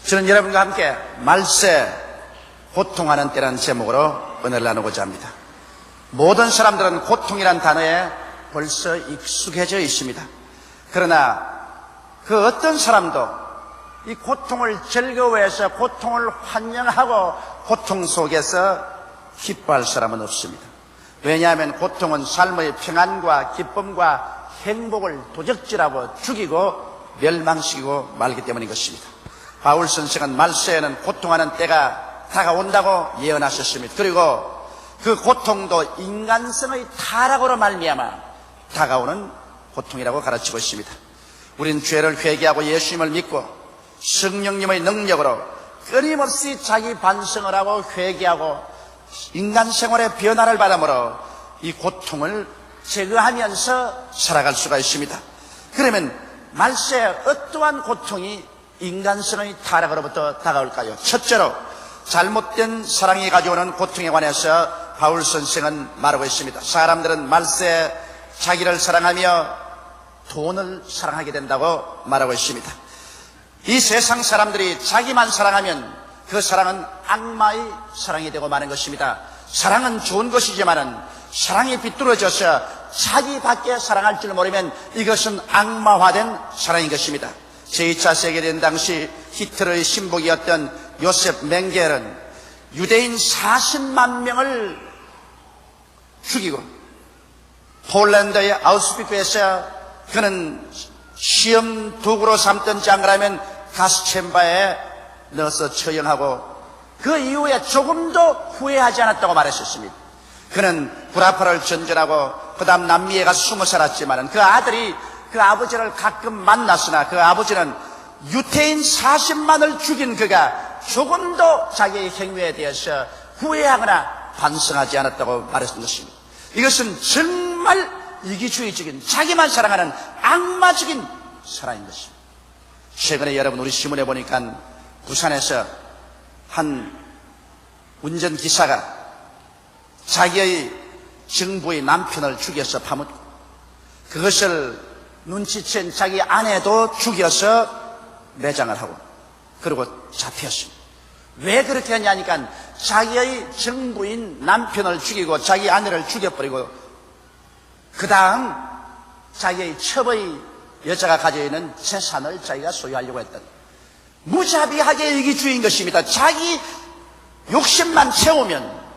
저는 여러분과 함께 말세 고통하는 때라는 제목으로 은혜를 나누고자 합니다. 모든 사람들은 고통이란 단어에 벌써 익숙해져 있습니다. 그러나 그 어떤 사람도 이 고통을 즐거워해서 고통을 환영하고 고통 속에서 기뻐할 사람은 없습니다. 왜냐하면 고통은 삶의 평안과 기쁨과 행복을 도적질하고 죽이고 멸망시키고 말기 때문인 것입니다. 바울 선생은 말세에는 고통하는 때가 다가온다고 예언하셨습니다. 그리고 그 고통도 인간성의 타락으로 말미암아 다가오는 고통이라고 가르치고 있습니다. 우린 죄를 회개하고 예수님을 믿고 성령님의 능력으로 끊임없이 자기 반성을 하고 회개하고 인간 생활의 변화를 바람으로 이 고통을 제거하면서 살아갈 수가 있습니다. 그러면 말세에 어떠한 고통이 인간성의 타락으로부터 다가올까요? 첫째로 잘못된 사랑이 가져오는 고통에 관해서 바울 선생은 말하고 있습니다. 사람들은 말세에 자기를 사랑하며 돈을 사랑하게 된다고 말하고 있습니다. 이 세상 사람들이 자기만 사랑하면 그 사랑은 악마의 사랑이 되고 마는 것입니다. 사랑은 좋은 것이지만은 사랑이 비뚤어져서 자기밖에 사랑할 줄 모르면 이것은 악마화된 사랑인 것입니다. 제2차 세계대전 당시 히틀러의 신복이었던 요셉 맹겔은 유대인 40만 명을 죽이고 폴란드의 아우슈비츠에서 그는 시험 도구로 삼던 장가라면 가스챔버에 넣어서 처형하고 그 이후에 조금도 후회하지 않았다고 말했었습니다. 그는 구라파를 전전하고 그 다음 남미에 가서 숨어 살았지만 그 아들이 그 아버지를 가끔 만났으나 그 아버지는 유태인 40만을 죽인 그가 조금도 자기의 행위에 대해서 후회하거나 반성하지 않았다고 말했던 것입니다. 이것은 정말 이기주의적인 자기만 사랑하는 악마적인 사랑인 것입니다. 최근에 여러분 우리 신문에 보니까 부산에서 한 운전기사가 자기의 정부의 남편을 죽여서 파묻고 그것을 눈치챈 자기 아내도 죽여서 매장을 하고 그리고 잡혔습니다. 왜 그렇게 했냐니까 자기의 정부인 남편을 죽이고 자기 아내를 죽여버리고 그 다음 자기의 첩의 여자가 가지고 있는 재산을 자기가 소유하려고 했던 무자비하게 이기주의인 것입니다. 자기 욕심만 채우면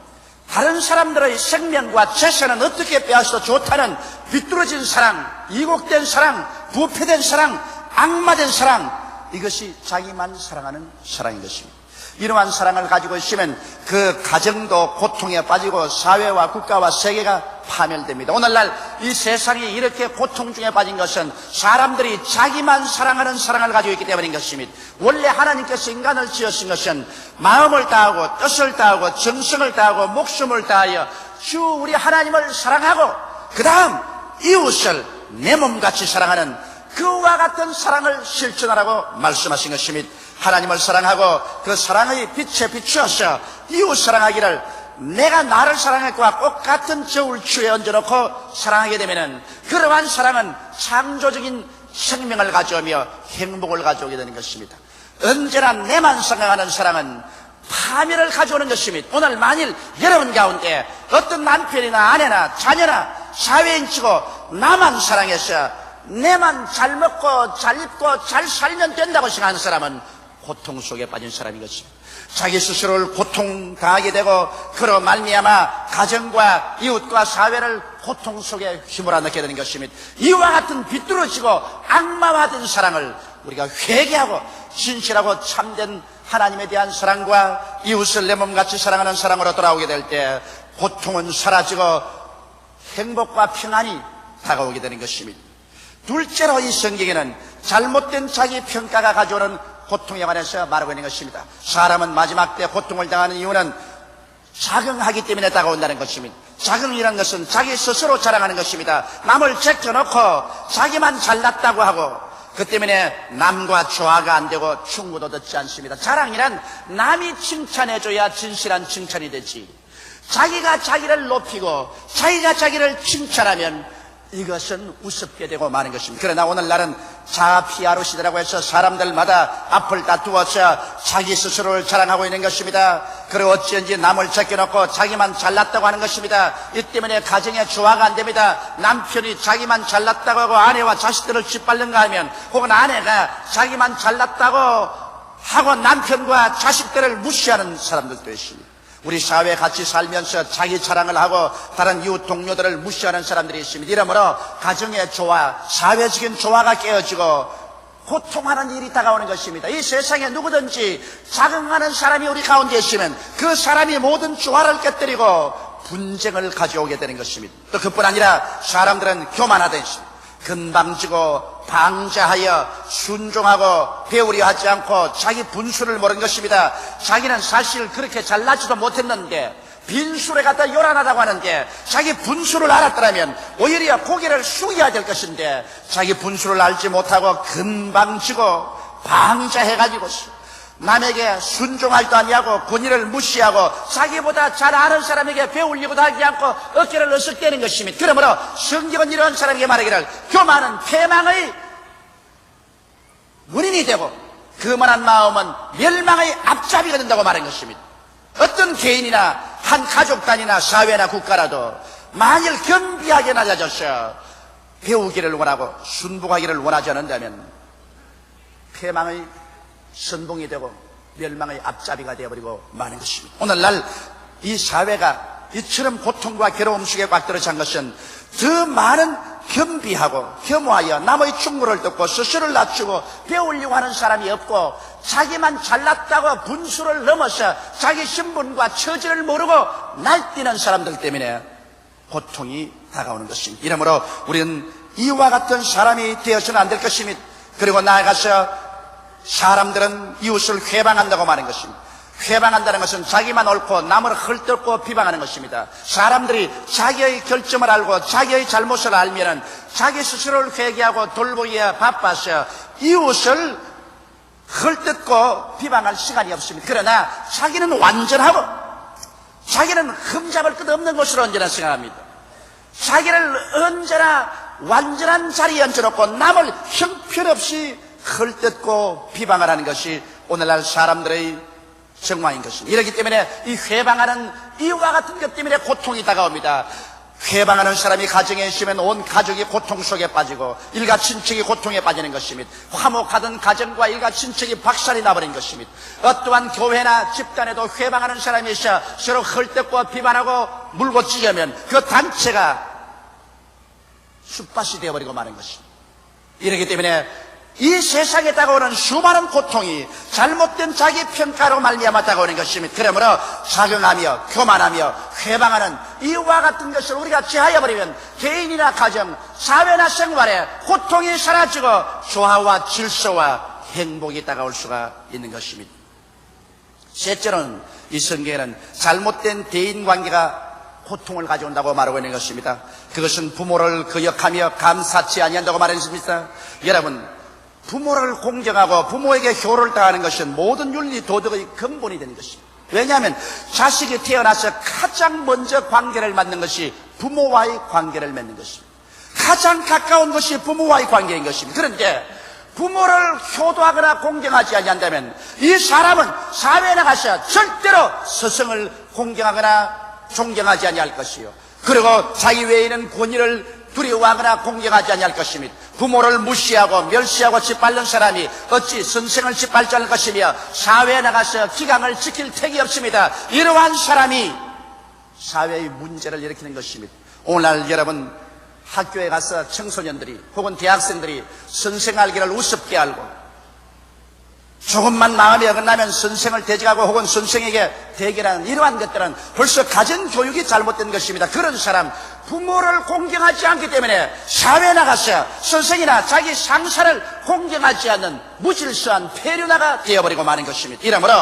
다른 사람들의 생명과 재산은 어떻게 빼앗아도 좋다는 비뚤어진 사랑, 이곡된 사랑, 부패된 사랑, 악마된 사랑, 이것이 자기만 사랑하는 사랑인 것입니다. 이러한 사랑을 가지고 있으면 그 가정도 고통에 빠지고 사회와 국가와 세계가 파멸됩니다. 오늘날 이 세상이 이렇게 고통 중에 빠진 것은 사람들이 자기만 사랑하는 사랑을 가지고 있기 때문인 것입니다. 원래 하나님께서 인간을 지으신 것은 마음을 다하고 뜻을 다하고 정성을 다하고 목숨을 다하여 주 우리 하나님을 사랑하고 그 다음 이웃을 내 몸같이 사랑하는 그와 같은 사랑을 실천하라고 말씀하신 것입니다. 하나님을 사랑하고 그 사랑의 빛에 비추어서 이웃 사랑하기를 내가 나를 사랑할 것과 똑같은 저울추에 얹어놓고 사랑하게 되면은 그러한 사랑은 창조적인 생명을 가져오며 행복을 가져오게 되는 것입니다. 언제나 내만 생각하는 사랑은 파멸을 가져오는 것입니다. 오늘 만일 여러분 가운데 어떤 남편이나 아내나 자녀나 사회인치고 나만 사랑해서 내만 잘 먹고 잘 입고 잘 살면 된다고 생각하는 사람은 고통 속에 빠진 사람인 것입니다. 자기 스스로를 고통당하게 되고 그로 말미암아 가정과 이웃과 사회를 고통 속에 휘몰아 넣게 되는 것입니다. 이와 같은 비뚤어지고 악마화된 사랑을 우리가 회개하고 진실하고 참된 하나님에 대한 사랑과 이웃을 내 몸같이 사랑하는 사랑으로 돌아오게 될 때 고통은 사라지고 행복과 평안이 다가오게 되는 것입니다. 둘째로 이 성경에는 잘못된 자기 평가가 가져오는 고통에 관해서 말하고 있는 것입니다. 사람은 마지막 때 고통을 당하는 이유는 자긍하기 때문에 다가온다는 것입니다. 자긍이라는 것은 자기 스스로 자랑하는 것입니다. 남을 제껴놓고 자기만 잘났다고 하고 그 때문에 남과 조화가 안 되고 충고도 듣지 않습니다. 자랑이란 남이 칭찬해줘야 진실한 칭찬이 되지, 자기가 자기를 높이고 자기가 자기를 칭찬하면 이것은 우습게 되고 마는 것입니다. 그러나 오늘날은 자피아로 시대라고 해서 사람들마다 앞을 다투어서 자기 스스로를 자랑하고 있는 것입니다. 그리고 어찌든지 남을 제껴놓고 자기만 잘났다고 하는 것입니다. 이 때문에 가정에 조화가 안 됩니다. 남편이 자기만 잘났다고 하고 아내와 자식들을 짓밟는가 하면, 혹은 아내가 자기만 잘났다고 하고 남편과 자식들을 무시하는 사람들도 있습니다. 우리 사회에 같이 살면서 자기 자랑을 하고 다른 이웃 동료들을 무시하는 사람들이 있습니다. 이러므로 가정의 조화, 사회적인 조화가 깨어지고 고통하는 일이 다가오는 것입니다. 이 세상에 누구든지 자긍하는 사람이 우리 가운데 있으면 그 사람이 모든 조화를 깨뜨리고 분쟁을 가져오게 되는 것입니다. 또 그뿐 아니라 사람들은 교만하듯이 건방지고 방자하여 순종하고 배우려 하지 않고 자기 분수를 모르는 것입니다. 자기는 사실 그렇게 잘나지도 못했는데 빈술에 갖다 요란하다고 하는데, 자기 분수를 알았더라면 오히려 고개를 숙여야 될 것인데 자기 분수를 알지 못하고 건방지고 방자해가지고 남에게 순종하지도 아니하고 권위를 무시하고 자기보다 잘 아는 사람에게 배우려고도 하지 않고 어깨를 으쓱대는 것입니다. 그러므로 성경은 이런 사람에게 말하기를 교만은 패망의 원인이 되고 그만한 마음은 멸망의 앞잡이가 된다고 말한 것입니다. 어떤 개인이나 한 가족 단위나 사회나 국가라도 만일 겸비하게 낮아져서 배우기를 원하고 순복하기를 원하지 않는다면 패망의 선봉이 되고 멸망의 앞잡이가 되어버리고 마는 것입니다. 오늘날 이 사회가 이처럼 고통과 괴로움 속에 꽉 들어찬 것은 더 많은 겸비하고 겸허하여 남의 충고를 듣고 스스로를 낮추고 배우려고 하는 사람이 없고, 자기만 잘났다고 분수를 넘어서 자기 신분과 처지를 모르고 날뛰는 사람들 때문에 고통이 다가오는 것입니다. 이러므로 우리는 이와 같은 사람이 되어서는 안 될 것입니다. 그리고 나아가서 사람들은 이웃을 회방한다고 말하는 것입니다. 회방한다는 것은 자기만 옳고 남을 헐뜯고 비방하는 것입니다. 사람들이 자기의 결점을 알고 자기의 잘못을 알면은 자기 스스로를 회개하고 돌보기에 바빠서 이웃을 헐뜯고 비방할 시간이 없습니다. 그러나 자기는 완전하고 자기는 흠잡을 것 없는 것으로 언제나 생각합니다. 자기를 언제나 완전한 자리에 얹어놓고 남을 형편없이 헐뜯고 비방을 하는 것이 오늘날 사람들의 정황인 것입니다. 이렇기 때문에 이 회방하는 이유와 같은 것 때문에 고통이 다가옵니다. 회방하는 사람이 가정에 있으면 온 가족이 고통 속에 빠지고 일가 친척이 고통에 빠지는 것입니다. 화목하던 가정과 일가 친척이 박살이 나버린 것입니다. 어떠한 교회나 집단에도 회방하는 사람이 있어 서로 헐뜯고 비판하고 물고 찌르면 그 단체가 숯밭이 되어버리고 마는 것입니다. 이렇기 때문에 이 세상에 다가오는 수많은 고통이 잘못된 자기 평가로 말미암아 다가오는 것입니다. 그러므로 자경하며 교만하며 회방하는 이와 같은 것을 우리가 제하여버리면 개인이나 가정, 사회나 생활에 고통이 사라지고 조화와 질서와 행복이 다가올 수가 있는 것입니다. 셋째로는 이 성경에는 잘못된 대인관계가 고통을 가져온다고 말하고 있는 것입니다. 그것은 부모를 거역하며 감사치 아니한다고 말했습니다. 여러분, 부모를 공경하고 부모에게 효를 다하는 것은 모든 윤리 도덕의 근본이 되는 것입니다. 왜냐하면 자식이 태어나서 가장 먼저 관계를 맺는 것이 부모와의 관계를 맺는 것입니다. 가장 가까운 것이 부모와의 관계인 것입니다. 그런데 부모를 효도하거나 공경하지 아니한다면 이 사람은 사회에 나가서 절대로 스승을 공경하거나 존경하지 아니할 것이요, 그리고 자기 외에는 권위를 두려워하거나 공경하지 아니할 것입니다. 부모를 무시하고 멸시하고 짓밟는 사람이 어찌 선생을 짓밟지 않을 것이며 사회에 나가서 기강을 지킬 택이 없습니다. 이러한 사람이 사회의 문제를 일으키는 것입니다. 오늘날 여러분 학교에 가서 청소년들이 혹은 대학생들이 선생 알기를 우습게 알고 조금만 마음이 어긋나면 선생을 대적하고 혹은 선생에게 대결하는 이러한 것들은 벌써 가정교육이 잘못된 것입니다. 그런 사람 부모를 공경하지 않기 때문에 사회에 나가서 선생이나 자기 상사를 공경하지 않는 무질서한 폐륜아가 되어버리고 마는 것입니다. 이러므로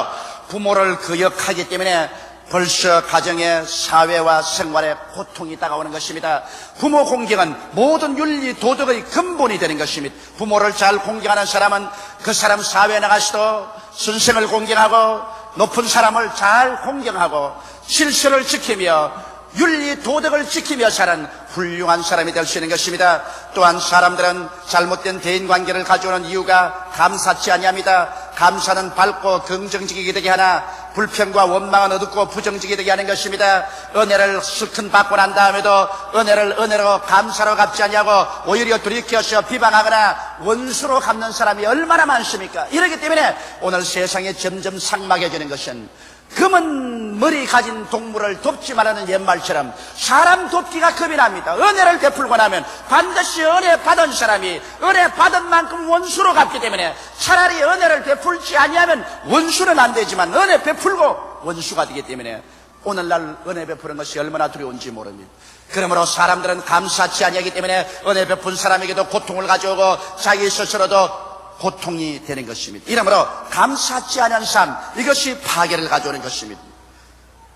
부모를 거역하기 때문에 벌써 가정의 사회와 생활에 고통이 다가오는 것입니다. 부모 공경은 모든 윤리 도덕의 근본이 되는 것입니다. 부모를 잘 공경하는 사람은 그 사람 사회에 나가서도 선생을 공경하고 높은 사람을 잘 공경하고 질서를 지키며 윤리 도덕을 지키며 사는 훌륭한 사람이 될 수 있는 것입니다. 또한 사람들은 잘못된 대인관계를 가져오는 이유가 감사치 아니합니다. 감사는 밝고 긍정적이게 되게 하나 불평과 원망은 어둡고 부정적이게 되게 하는 것입니다. 은혜를 실컷 받고 난 다음에도 은혜로 감사로 갚지 아니하고 오히려 돌이켜서 비방하거나 원수로 갚는 사람이 얼마나 많습니까? 이렇기 때문에 오늘 세상에 점점 삭막해지는 것은 검은 머리 가진 동물을 돕지 말라는 옛말처럼 사람 돕기가 겁이 납니다. 은혜를 베풀고 나면 반드시 은혜 받은 사람이 은혜 받은 만큼 원수로 갚기 때문에 차라리 은혜를 베풀지 아니하면 원수는 안 되지만 은혜 베풀고 원수가 되기 때문에 오늘날 은혜 베푸는 것이 얼마나 두려운지 모릅니다. 그러므로 사람들은 감사치 아니하기 때문에 은혜 베푼 사람에게도 고통을 가져오고 자기 스스로도 고통이 되는 것입니다. 이러므로 감사치 않은 삶, 이것이 파괴를 가져오는 것입니다.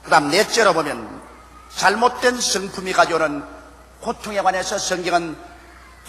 그 다음 넷째로 보면 잘못된 성품이 가져오는 고통에 관해서 성경은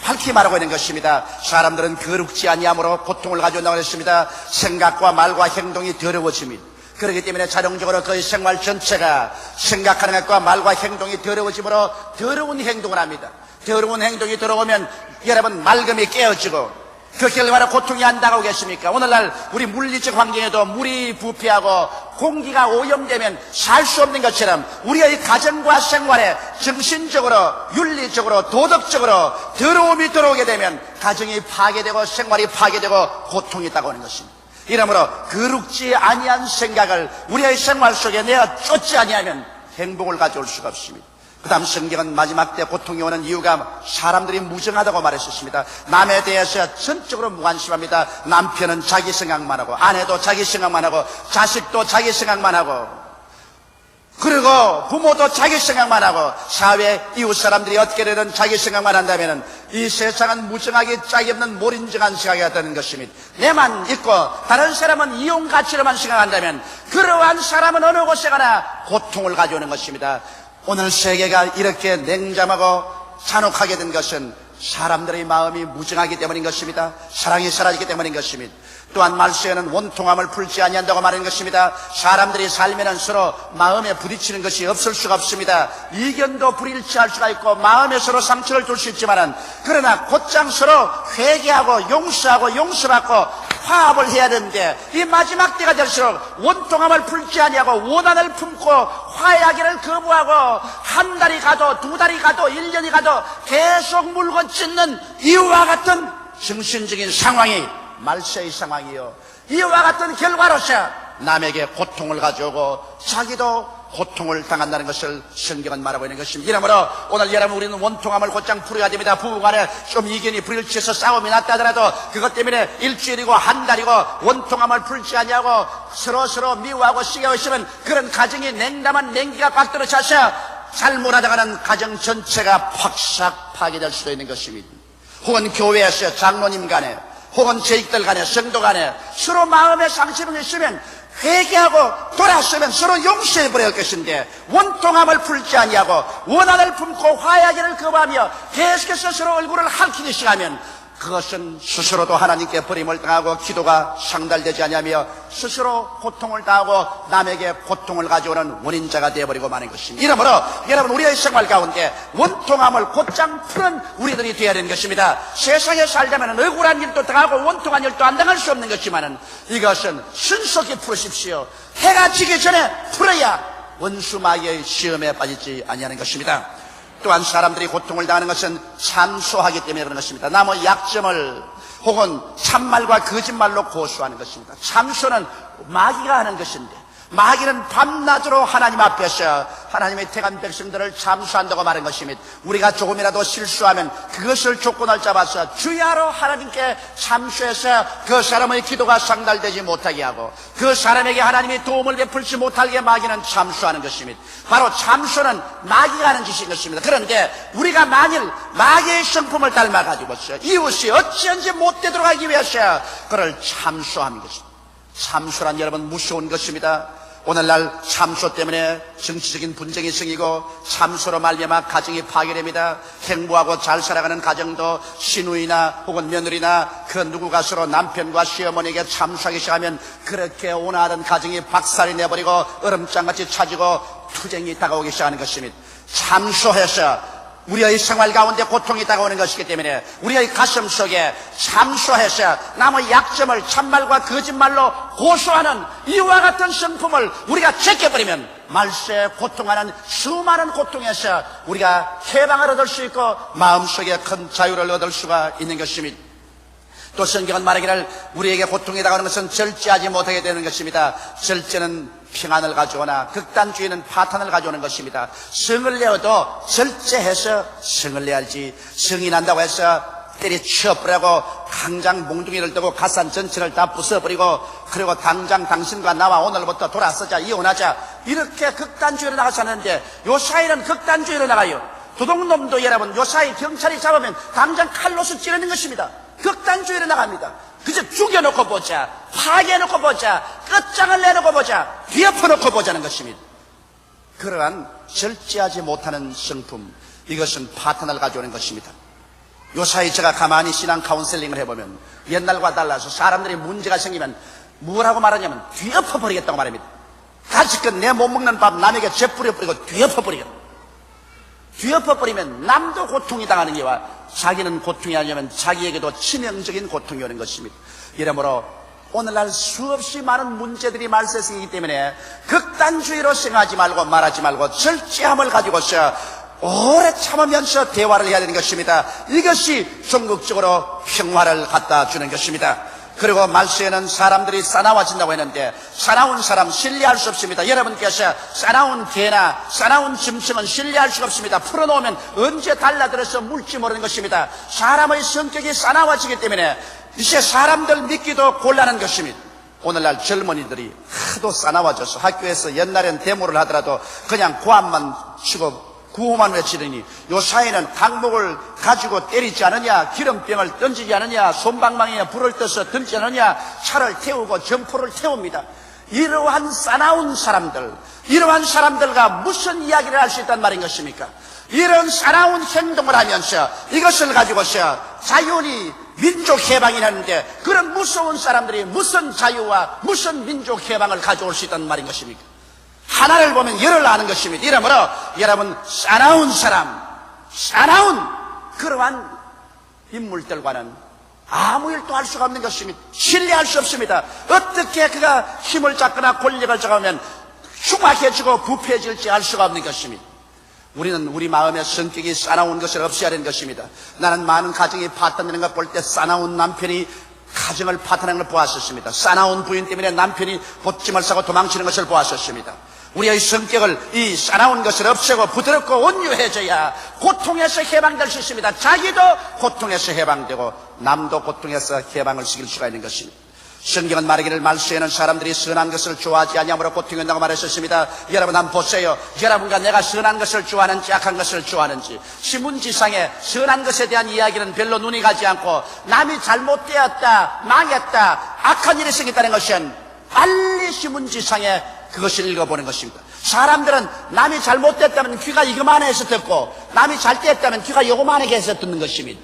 밝히 말하고 있는 것입니다. 사람들은 거룩지 아니함으로 고통을 가져온다고 했습니다. 생각과 말과 행동이 더러워집니다. 그렇기 때문에 자동적으로 그의 생활 전체가 생각하는 것과 말과 행동이 더러워지므로 더러운 행동을 합니다. 더러운 행동이 들어오면 여러분 맑음이 깨어지고 그 결과로 고통이 안 다가오겠습니까? 오늘날 우리 물리적 환경에도 물이 부패하고 공기가 오염되면 살 수 없는 것처럼 우리의 가정과 생활에 정신적으로 윤리적으로 도덕적으로 더러움이 들어오게 되면 가정이 파괴되고 생활이 파괴되고 고통이 다가오는 것입니다. 이러므로 거룩지 아니한 생각을 우리의 생활 속에 내어 쫓지 아니하면 행복을 가져올 수가 없습니다. 그 다음 성경은 마지막 때 고통이 오는 이유가 사람들이 무정하다고 말했었습니다. 남에 대해서 전적으로 무관심합니다. 남편은 자기 생각만 하고 아내도 자기 생각만 하고 자식도 자기 생각만 하고 그리고 부모도 자기 생각만 하고 사회 이웃 사람들이 어떻게 되든 자기 생각만 한다면 이 세상은 무정하게 짝이 없는 몰인정한 생각이 되는 것입니다. 내만 있고 다른 사람은 이용 가치로만 생각한다면 그러한 사람은 어느 곳에 가나 고통을 가져오는 것입니다. 오늘 세계가 이렇게 냉담하고 잔혹하게 된 것은 사람들의 마음이 무정하기 때문인 것입니다. 사랑이 사라지기 때문인 것입니다. 또한 말세에는 원통함을 풀지 아니한다고 말하는 것입니다. 사람들이 살면은 서로 마음에 부딪히는 것이 없을 수가 없습니다. 이견도 불일치할 수가 있고 마음에 서로 상처를 줄 수 있지만은 그러나 곧장 서로 회개하고 용서하고 용서받고 화합을 해야 되는데 이 마지막 때가 될수록 원통함을 풀지 아니하고 원한을 품고 화해하기를 거부하고 한 달이 가도 두 달이 가도 1년이 가도 계속 물건 찢는 이와 같은 정신적인 상황이 말세의 상황이요. 이와 같은 결과로서 남에게 고통을 가져오고 자기도 고통을 당한다는 것을 성경은 말하고 있는 것입니다. 이러므로 오늘 여러분 우리는 원통함을 곧장 풀어야 됩니다. 부부간에 좀 이견이 불일치해서 싸움이 났다 하더라도 그것 때문에 일주일이고 한 달이고 원통함을 풀지 아니하고 서로 미워하고 시기하고 있으면 그런 가정이 냉담한 냉기가 꽉 들어차서 잘못하다가는 가정 전체가 팍싹 파괴될 수도 있는 것입니다. 혹은 교회에서 장로님 간에 혹은 제익들 간에 성도 간에 서로 마음의 상심이 있으면 회개하고 돌아서면 서로 용서해버려야 할 것인데 원통함을 풀지 아니하고 원한을 품고 화해하기를 거부하며 계속해서 서로 얼굴을 핥히기 시작하면 그것은 스스로도 하나님께 버림을 당하고 기도가 상달되지 아니하며 스스로 고통을 당하고 남에게 고통을 가져오는 원인자가 되어버리고 마는 것입니다. 이러므로 여러분 우리의 생활 가운데 원통함을 곧장 푸는 우리들이 되어야 되는 것입니다. 세상에 살자면 억울한 일도 당하고 원통한 일도 안 당할 수 없는 것이지만 이것은 신속히 풀으십시오. 해가 지기 전에 풀어야 원수마귀의 시험에 빠지지 아니하는 것입니다. 또한 사람들이 고통을 당하는 것은 참소하기 때문에 그런 것입니다. 남의 약점을 혹은 참말과 거짓말로 고소하는 것입니다. 참소는 마귀가 하는 것인데 마귀는 밤낮으로 하나님 앞에서 하나님의 택한 백성들을 참소한다고 말한 것입니다. 우리가 조금이라도 실수하면 그것을 조건을 잡아서 주야로 하나님께 참소해서 그 사람의 기도가 상달되지 못하게 하고 그 사람에게 하나님이 도움을 베풀지 못하게 마귀는 참소하는 것입니다. 바로 참소는 마귀가 하는 짓인 것입니다. 그런데 우리가 만일 마귀의 성품을 닮아가지고서 이웃이 어찌한지 못되도록 하기 위해서 그를 참소하는 것입니다. 참소란 여러분 무서운 것입니다. 오늘날 참소 때문에 정치적인 분쟁이 생기고 참소로 말미암아 가정이 파괴됩니다. 행복하고 잘 살아가는 가정도 시누이나 혹은 며느리나 그 누구가 서로 남편과 시어머니에게 참소하기 시작하면 그렇게 온화하던 가정이 박살이 내버리고 얼음장같이 차지고 투쟁이 다가오기 시작하는 것입니다. 참소해서 우리의 생활 가운데 고통이 다가오는 것이기 때문에 우리의 가슴 속에 참소해서 남의 약점을 참말과 거짓말로 고소하는 이와 같은 성품을 우리가 제껴버리면 말세에 고통하는 수많은 고통에서 우리가 해방을 얻을 수 있고 마음속에 큰 자유를 얻을 수가 있는 것입니다. 또 성경은 말하기를 우리에게 고통이 다가오는 것은 절제하지 못하게 되는 것입니다. 절제는 평안을 가져오나 극단주의는 파탄을 가져오는 것입니다. 성을 내어도 절제해서 성을 내야지, 성이 난다고 해서 때려치워버리고 당장 몽둥이를 들고 가산 전체를 다 부숴버리고 그리고 당장 당신과 나와 오늘부터 돌아서자, 이혼하자, 이렇게 극단주의로 나가서 하는데 요사이는 극단주의로 나가요. 도둑놈도 여러분 요사이 경찰이 잡으면 당장 칼로서 찌르는 것입니다. 극단주의로 나갑니다. 그저 죽여놓고 보자, 파괴해놓고 보자, 끝장을 내놓고 보자, 뒤엎어놓고 보자는 것입니다. 그러한 절제하지 못하는 성품, 이것은 파탄을 가져오는 것입니다. 요사이 제가 가만히 신앙 카운셀링을 해보면 옛날과 달라서 사람들이 문제가 생기면 뭐라고 말하냐면 뒤엎어버리겠다고 말합니다. 가지껏 내 못 먹는 밥 남에게 재뿌려버리고 뒤엎어버리겠다. 뒤엎어버리면 남도 고통이 당하는 게와 자기는 고통이 아니면 자기에게도 치명적인 고통이 오는 것입니다. 이러므로 오늘날 수없이 많은 문제들이 말세생기기 때문에 극단주의로 생각하지 말고 말하지 말고 절제함을 가지고서 오래 참으면서 대화를 해야 되는 것입니다. 이것이 전국적으로 평화를 갖다 주는 것입니다. 그리고 말세에는 사람들이 싸나워진다고 했는데 싸나운 사람 신뢰할 수 없습니다. 여러분께서 싸나운 개나 싸나운 짐승은 신뢰할 수가 없습니다. 풀어놓으면 언제 달라들어서 물지 모르는 것입니다. 사람의 성격이 싸나워지기 때문에 이제 사람들 믿기도 곤란한 것입니다. 오늘날 젊은이들이 하도 싸나워져서 학교에서 옛날엔 데모를 하더라도 그냥 고함만 치고 구호만 외치더니 요사이는 강목을 가지고 때리지 않느냐, 기름병을 던지지 않느냐, 솜방망이에 불을 떠서 던지지 않느냐, 차를 태우고 점포를 태웁니다. 이러한 싸나운 사람들, 이러한 사람들과 무슨 이야기를 할 수 있단 말인 것입니까? 이런 싸나운 행동을 하면서 이것을 가지고서 자연히 민족 해방이 하는데 그런 무서운 사람들이 무슨 자유와 무슨 민족 해방을 가져올 수 있단 말인 것입니까? 하나를 보면 열을 아는 것입니다. 이러므로 여러분 싸나운 사람, 싸나운 그러한 인물들과는 아무 일도 할 수가 없는 것입니다. 신뢰할 수 없습니다. 어떻게 그가 힘을 잡거나 권력을 잡으면 흉악해지고 부패해질지 알 수가 없는 것입니다. 우리는 우리 마음의 성격이 싸나운 것을 없애야 하는 것입니다. 나는 많은 가정이 파탄되는 것 볼 때 싸나운 남편이 가정을 파탄하는 걸 보았었습니다. 싸나운 부인 때문에 남편이 보찜을 싸고 도망치는 것을 보았었습니다. 우리의 성격을 이 싸나운 것을 없애고 부드럽고 온유해져야 고통에서 해방될 수 있습니다. 자기도 고통에서 해방되고 남도 고통에서 해방을 시킬 수가 있는 것입니다. 성경은 말하기를 말세에는 사람들이 선한 것을 좋아하지 아니하므로 고통이 온다고 말했었습니다. 여러분 한번 보세요. 여러분과 내가 선한 것을 좋아하는지 악한 것을 좋아하는지 신문지상에 선한 것에 대한 이야기는 별로 눈이 가지 않고 남이 잘못되었다, 망했다, 악한 일이 생겼다는 것은 빨리 신문지상에 그것을 읽어보는 것입니다. 사람들은 남이 잘못됐다면 귀가 이거만해서 듣고 남이 잘됐다면 귀가 요거만하게 해서 듣는 것입니다.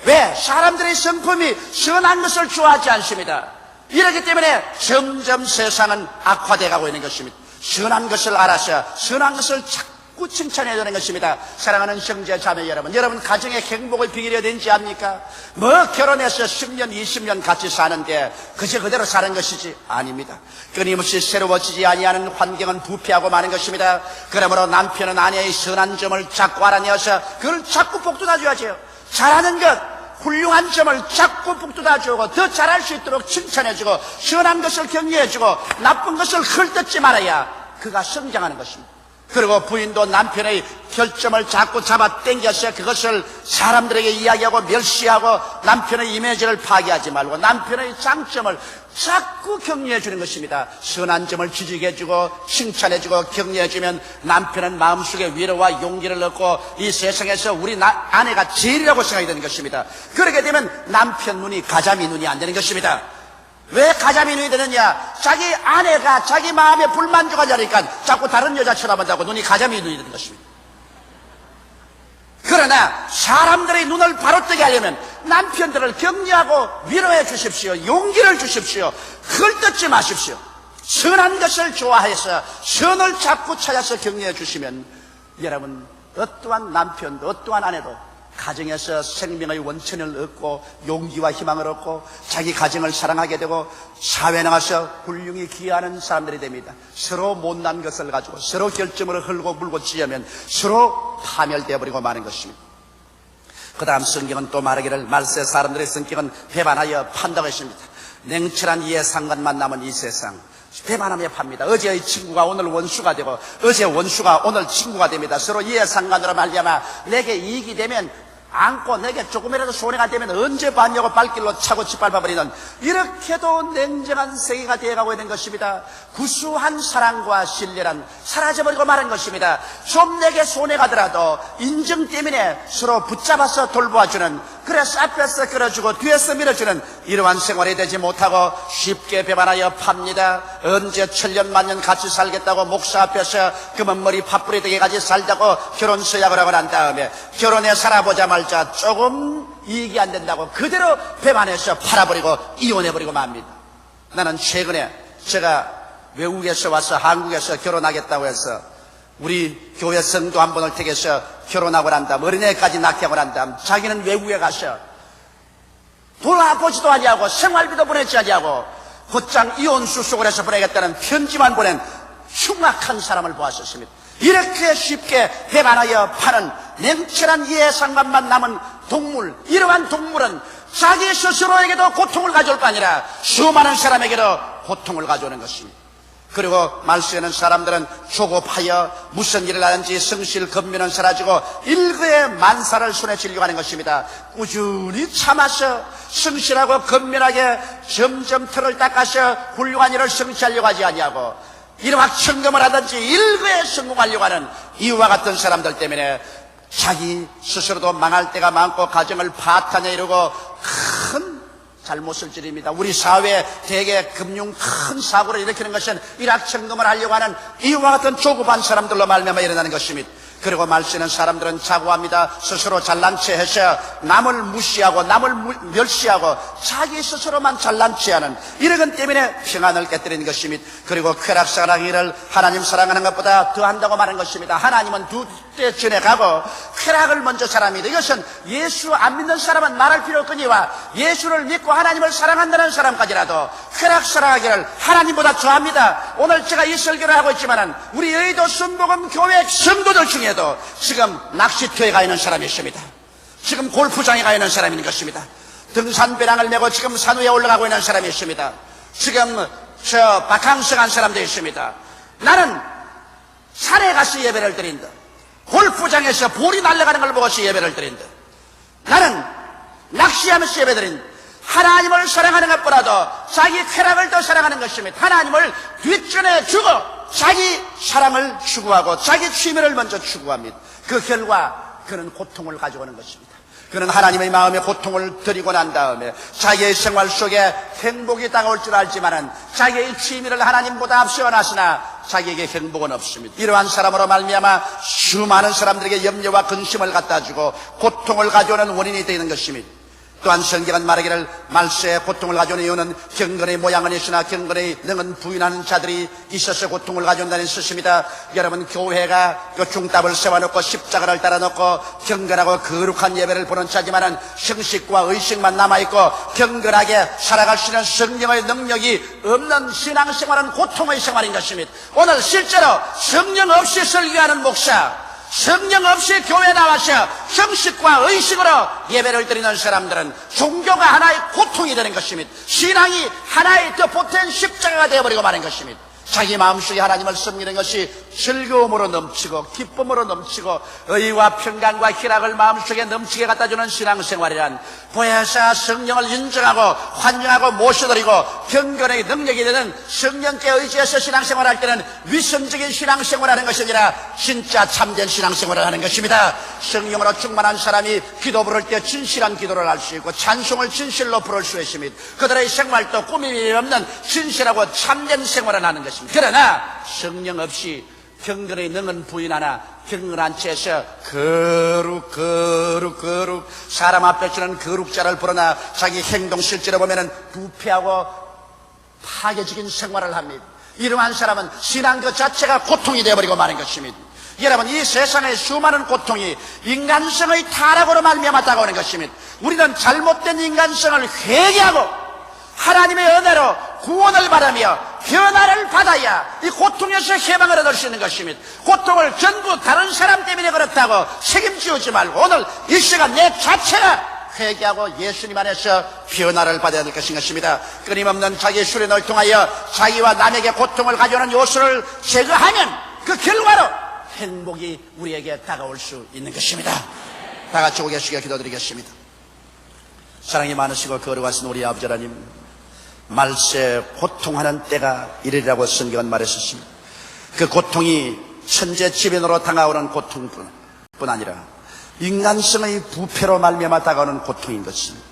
왜? 사람들의 성품이 선한 것을 좋아하지 않습니다. 이렇기 때문에 점점 세상은 악화되어 가고 있는 것입니다. 선한 것을 알아서 선한 것을 자꾸 칭찬해야 되는 것입니다. 사랑하는 형제 자매 여러분 가정의 행복을 비결이 어딘지 압니까? 뭐 결혼해서 10년 20년 같이 사는데 그대로 사는 것이지 아닙니다. 끊임없이 새로워지지 아니하는 환경은 부패하고 마는 것입니다. 그러므로 남편은 아내의 선한 점을 자꾸 알아내어서 그걸 자꾸 복돋아줘야죠. 잘하는 것, 훌륭한 점을 자꾸 북돋아주고 더 잘할 수 있도록 칭찬해주고 선한 것을 격려해주고 나쁜 것을 헐뜯지 말아야 그가 성장하는 것입니다. 그리고 부인도 남편의 결점을 자꾸 잡아 당겨서 그것을 사람들에게 이야기하고 멸시하고 남편의 이미지를 파괴하지 말고 남편의 장점을 자꾸 격려해 주는 것입니다. 선한 점을 지적해주고 칭찬해주고 격려해주면 남편은 마음속에 위로와 용기를 얻고 이 세상에서 우리 아내가 제일이라고 생각이 되는 것입니다. 그렇게 되면 남편 눈이 가자미 눈이 안 되는 것입니다. 왜 가자미 눈이 되느냐? 자기 아내가 자기 마음에 불만족하지 않으니까 자꾸 다른 여자 쳐다본다고 눈이 가자미 눈이 되는 것입니다. 그러나 사람들의 눈을 바로뜨게 하려면 남편들을 격려하고 위로해 주십시오. 용기를 주십시오. 헐뜯지 마십시오. 선한 것을 좋아해서 선을 자꾸 찾아서 격려해 주시면 여러분 어떠한 남편도 어떠한 아내도 가정에서 생명의 원천을 얻고 용기와 희망을 얻고 자기 가정을 사랑하게 되고 사회에 나가서 훌륭히 기여하는 사람들이 됩니다. 서로 못난 것을 가지고 서로 결점을 흘고 물고 찌려면 서로 파멸되어 버리고 마는 것입니다. 그 다음 성경은 또 말하기를 말세 사람들의 성격은 배반하여 판다고 했습니다. 냉철한 이해 상관만 남은 이 세상 배반하며 팝니다. 어제의 친구가 오늘 원수가 되고 어제 원수가 오늘 친구가 됩니다. 서로 이해상관으로 말미암아 내게 이익이 되면 안고 내게 조금이라도 손해가 되면 언제 봤냐고 발길로 차고 짓밟아버리는 이렇게도 냉정한 세계가 되어가고 있는 것입니다. 구수한 사랑과 신뢰란 사라져버리고 마는 것입니다. 좀 내게 손해가 더라도 인정 때문에 서로 붙잡아서 돌보아주는 그래서 앞에서 끌어주고 뒤에서 밀어주는 이러한 생활이 되지 못하고 쉽게 배반하여 팝니다. 언제 천년 만년 같이 살겠다고 목사 앞에서 금은머리 팥뿌리 되게까지 살자고 결혼 서약을 하고 난 다음에 결혼해 살아보자 말자 조금 이익이 안 된다고 그대로 배반해서 팔아버리고 이혼해버리고 맙니다. 나는 최근에 제가 외국에서 와서 한국에서 결혼하겠다고 해서 우리 교회 성도 한 분을 택해서 결혼하고 난 다음 어린애까지 낳게 하고 난 다음 자기는 외국에 가서 돌아보지도 아니하고 생활비도 보내지 아니하고 곧장 이혼 수속을 해서 보내겠다는 편지만 보낸 흉악한 사람을 보았었습니다. 이렇게 쉽게 배반하여 파는 냉철한 이해상관만 남은 동물, 이러한 동물은 자기 스스로에게도 고통을 가져올 뿐 아니라 수많은 사람에게도 고통을 가져오는 것입니다. 그리고 말세에는 사람들은 조급하여 무슨 일을 하는지 성실 근면은 사라지고 일거에 만사를 손에 쥐려고 하는 것입니다. 꾸준히 참아서 성실하고 근면하게 점점 털을 닦아서 훌륭한 일을 성취하려고 하지 아니하고 이름학 청금을 하든지 일거에 성공하려고 하는 이와 같은 사람들 때문에 자기 스스로도 망할 때가 많고 가정을 파탄에 이루고 큰 잘못을 저립니다. 우리 사회에 대개 금융 큰 사고를 일으키는 것은 일확천금을 하려고 하는 이와 같은 조급한 사람들로 말미암아 일어나는 것입니다. 그리고 말세는 사람들은 자고합니다. 스스로 잘난 체 해서 남을 무시하고 남을 멸시하고 자기 스스로만 잘난 체하는 이런 것 때문에 평안을 깨뜨리는 것입니다. 그리고 쾌락 사랑이를 하나님 사랑하는 것보다 더한다고 말하는 것입니다. 하나님은 두 때 전에 가고 쾌락을 먼저 사랑합니다. 이것은 예수 안 믿는 사람은 말할 필요 없거니와 예수를 믿고 하나님을 사랑한다는 사람까지라도 쾌락 사랑하기를 하나님보다 좋아합니다. 오늘 제가 이 설교를 하고 있지만은 우리 여의도 순복음 교회 성도들 중에도 지금 낚시터에 가 있는 사람이 있습니다. 지금 골프장에 가 있는 사람이 있는 것입니다. 등산 배낭을 메고 지금 산 위에 올라가고 있는 사람이 있습니다. 지금 바캉스 간 사람도 있습니다. 나는 산에 가서 예배를 드린다. 골프장에서 볼이 날아가는 걸 보고서 예배를 드린다. 나는 낚시하면서 예배 드린다. 하나님을 사랑하는 것보다도 자기 쾌락을 더 사랑하는 것입니다. 하나님을 뒷전에 주고 자기 사랑을 추구하고 자기 취미를 먼저 추구합니다. 그 결과 그는 고통을 가져오는 것입니다. 그는 하나님의 마음에 고통을 드리고 난 다음에 자기의 생활 속에 행복이 다가올 줄 알지만은 자기의 취미를 하나님보다 앞세워놨으나 자기에게 행복은 없습니다. 이러한 사람으로 말미암아 수많은 사람들에게 염려와 근심을 갖다 주고 고통을 가져오는 원인이 되는 것입니다. 또한 성경은 말하기를 말세에 고통을 가져오는 이유는 경건의 모양은 있으나 경건의 능은 부인하는 자들이 있어서 고통을 가져온다는 뜻입니다. 여러분 교회가 중답을 세워놓고 십자가를 따라놓고 경건하고 거룩한 예배를 보는 자지만은 형식과 의식만 남아있고 경건하게 살아갈 수 있는 성령의 능력이 없는 신앙생활은 고통의 생활인 것입니다. 오늘 실제로 성령 없이 설교하는 목사, 성령 없이 교회에 나와서 형식과 의식으로 예배를 드리는 사람들은 종교가 하나의 고통이 되는 것입니다. 신앙이 하나의 더 보탠 십자가가 되어버리고 마는 것입니다. 자기 마음속에 하나님을 섬기는 것이 즐거움으로 넘치고 기쁨으로 넘치고 의와 평강과 희락을 마음속에 넘치게 갖다주는 신앙생활이란 보혜사 성령을 인정하고 환영하고 모셔드리고 경건의 능력이 되는 성령께 의지해서 신앙생활할 때는 위선적인 신앙생활하는 것이 아니라 진짜 참된 신앙생활을 하는 것입니다. 성령으로 충만한 사람이 기도 부를 때 진실한 기도를 할 수 있고 찬송을 진실로 부를 수 있으며 그들의 생활도 꾸밈이 없는 진실하고 참된 생활을 하는 것입니다. 그러나 성령 없이 경건의 능은 부인하나 경건한 채에서 거룩 사람 앞에 주는 거룩자를 부르나 자기 행동 실제로 보면은 부패하고 파괴적인 생활을 합니다. 이러한 사람은 신앙 그 자체가 고통이 되어버리고 마는 것입니다. 여러분, 이 세상의 수많은 고통이 인간성의 타락으로 말미암아 다가오는 것입니다. 우리는 잘못된 인간성을 회개하고 하나님의 은혜로 구원을 바라며 변화를 받아야 이 고통에서 해방을 얻을 수 있는 것입니다. 고통을 전부 다른 사람 때문에 그렇다고 책임지우지 말고 오늘 이 시간 내 자체가 회개하고 예수님 안에서 변화를 받아야 될 것인 것입니다. 끊임없는 자기의 수련을 통하여 자기와 남에게 고통을 가져오는 요소를 제거하면 그 결과로 행복이 우리에게 다가올 수 있는 것입니다. 다 같이 고개 숙여 기도드리겠습니다. 사랑이 많으시고 거룩하신 우리 아버지 하나님, 말세 고통하는 때가 이르리라고 성경은 말했었습니다. 그 고통이 천재지변으로 다가오는 고통뿐 아니라 인간성의 부패로 말미암아 다가오는 고통인 것입니다.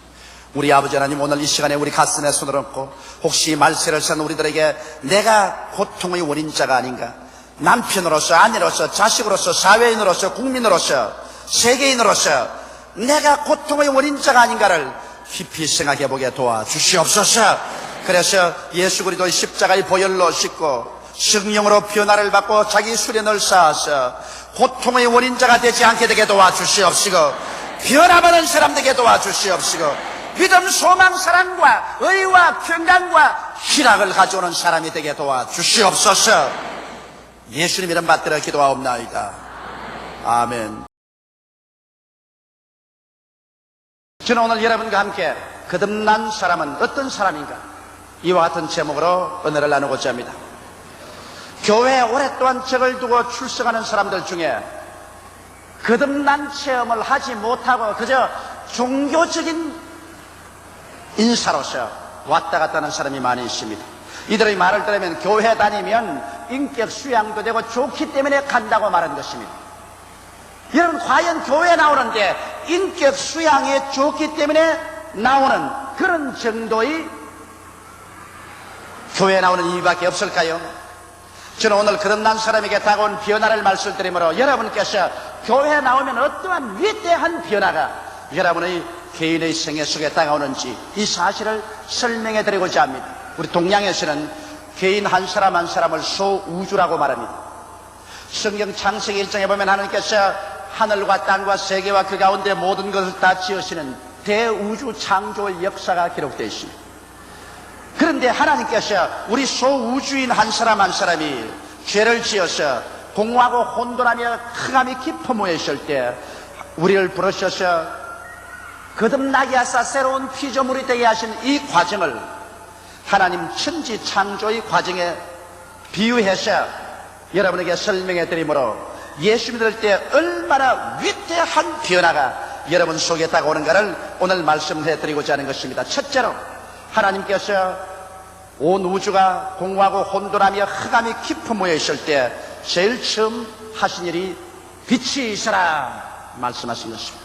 우리 아버지 하나님, 오늘 이 시간에 우리 가슴에 손을 얹고 혹시 말세를 산 우리들에게 내가 고통의 원인자가 아닌가, 남편으로서, 아내로서, 자식으로서, 사회인으로서, 국민으로서, 세계인으로서 내가 고통의 원인자가 아닌가를 깊이 생각해 보게 도와주시옵소서. 그래서 예수 그리스도의 십자가의 보혈로 씻고 성령으로 변화를 받고 자기 수련을 쌓아서 고통의 원인자가 되지 않게 되게 도와주시옵시고 변화받은 사람 되게 도와주시옵시고 믿음, 소망, 사랑과 의와 평강과 희락을 가져오는 사람이 되게 도와주시옵소서. 예수님 이름 받들어 기도하옵나이다. 아멘. 저는 오늘 여러분과 함께 거듭난 사람은 어떤 사람인가, 이와 같은 제목으로 은혜를 나누고자 합니다. 교회에 오랫동안 적을 두고 출석하는 사람들 중에 거듭난 체험을 하지 못하고 그저 종교적인 인사로서 왔다 갔다 하는 사람이 많이 있습니다. 이들의 말을 들으면 교회 다니면 인격 수양도 되고 좋기 때문에 간다고 말하는 것입니다. 여러분, 과연 교회 나오는데 인격 수양에 좋기 때문에 나오는 그런 정도의 교회 나오는 이유밖에 없을까요? 저는 오늘 거듭난 사람에게 다가온 변화를 말씀드리므로 여러분께서 교회 나오면 어떠한 위대한 변화가 여러분의 개인의 생애 속에 다가오는지 이 사실을 설명해 드리고자 합니다. 우리 동양에서는 개인 한 사람 한 사람을 소우주라고 말합니다. 성경 창세기 1장에 보면 하나님께서 하늘과 땅과 세계와 그 가운데 모든 것을 다 지으시는 대우주 창조의 역사가 기록되어 있습니다. 그런데 하나님께서 우리 소우주인 한 사람 한 사람이 죄를 지어서 공허하고 혼돈하며 흑암이 깊어 모여 있을 때 우리를 부르셔서 거듭나게 하사 새로운 피조물이 되게 하신 이 과정을 하나님 천지 창조의 과정에 비유해서 여러분에게 설명해 드리므로 예수 믿을 때 얼마나 위대한 변화가 여러분 속에 다가오는가를 오늘 말씀해 드리고자 하는 것입니다. 첫째로, 하나님께서 온 우주가 공허하고 혼돈하며 흑암이 깊어 모여 있을 때 제일 처음 하신 일이 빛이 있어라 말씀하신 것입니다.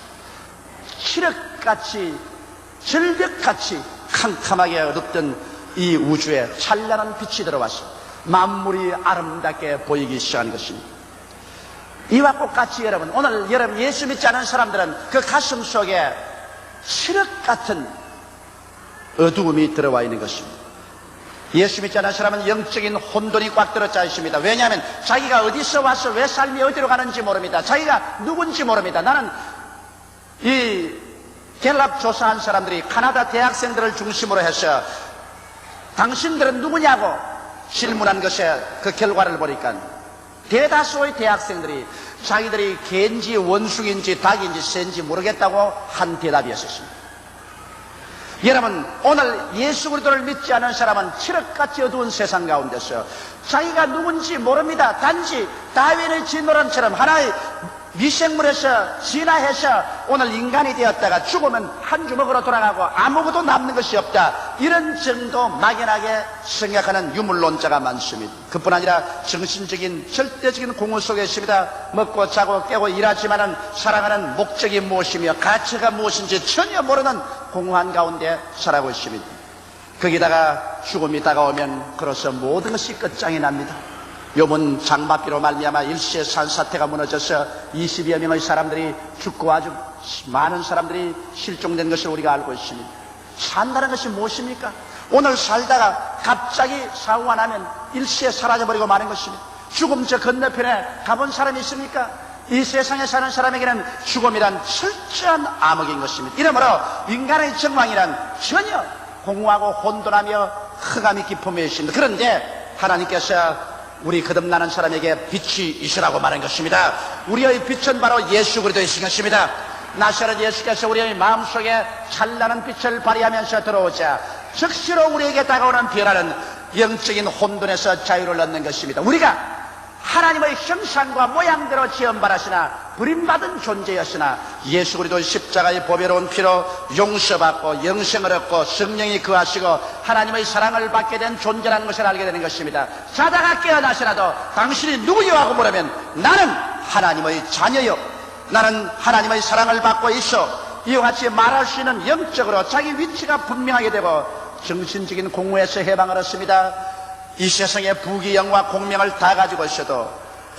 칠흑같이 절벽같이 캄캄하게 어둡던 이 우주에 찬란한 빛이 들어와서 만물이 아름답게 보이기 시작한 것입니다. 이와 똑같이 여러분, 오늘 여러분 예수 믿지 않은 사람들은 그 가슴 속에 칠흑 같은 어두움이 들어와 있는 것입니다. 예수 믿지 않은 사람은 영적인 혼돈이 꽉 들어차 있습니다. 왜냐하면 자기가 어디서 와서 왜 삶이 어디로 가는지 모릅니다. 자기가 누군지 모릅니다. 나는 이 갤럽 조사한 사람들이 카나다 대학생들을 중심으로 해서 당신들은 누구냐고 질문한 것에 그 결과를 보니까 대다수의 대학생들이 자기들이 개인지 원숭인지 닭인지 새인지 모르겠다고 한 대답이었습니다. 여러분, 오늘 예수 그리스도를 믿지 않은 사람은 칠흑같이 어두운 세상 가운데서 자기가 누군지 모릅니다. 단지 다윈의 진노론처럼 하나의 미생물에서 진화해서 오늘 인간이 되었다가 죽으면 한 주먹으로 돌아가고 아무것도 남는 것이 없다, 이런 정도 막연하게 생각하는 유물론자가 많습니다. 그뿐 아니라 정신적인 절대적인 공허 속에 있습니다. 먹고 자고 깨고 일하지만은 살아가는 목적이 무엇이며 가치가 무엇인지 전혀 모르는 공허한 가운데 살아가고 있습니다. 거기다가 죽음이 다가오면 그로서 모든 것이 끝장이 납니다. 요번 장맛비로 말미암아 일시에 산사태가 무너져서 20여 명의 사람들이 죽고 아주 많은 사람들이 실종된 것을 우리가 알고 있습니다. 산다는 것이 무엇입니까? 오늘 살다가 갑자기 사고가 나면 일시에 사라져버리고 마는 것입니다. 죽음 저 건너편에 가본 사람이 있습니까? 이 세상에 사는 사람에게는 죽음이란 철저한 암흑인 것입니다. 이러므로 인간의 정황이란 전혀 공허하고 혼돈하며 흑암이 깊음에 있습니다. 그런데 하나님께서 우리 거듭나는 사람에게 빛이 있으라고 말한 것입니다. 우리의 빛은 바로 예수 그리스도이신 것입니다. 나사렛 예수께서 우리의 마음속에 찬란한 빛을 발휘하면서 들어오자 즉시로 우리에게 다가오는 변화는 영적인 혼돈에서 자유를 얻는 것입니다. 우리가 하나님의 형상과 모양대로 지음받았으나 버림받은 존재였으나 예수 그리스도 십자가의 보배로운 피로 용서받고 영생을 얻고 성령이 거하시고 하나님의 사랑을 받게 된 존재라는 것을 알게 되는 것입니다. 자다가 깨어나시라도 당신이 누구요? 하고 물으면 나는 하나님의 자녀요, 나는 하나님의 사랑을 받고 있어, 이와 같이 말할 수 있는 영적으로 자기 위치가 분명하게 되고 정신적인 공허에서 해방을 얻습니다. 이 세상의 부귀영화 공명을 다 가지고 있어도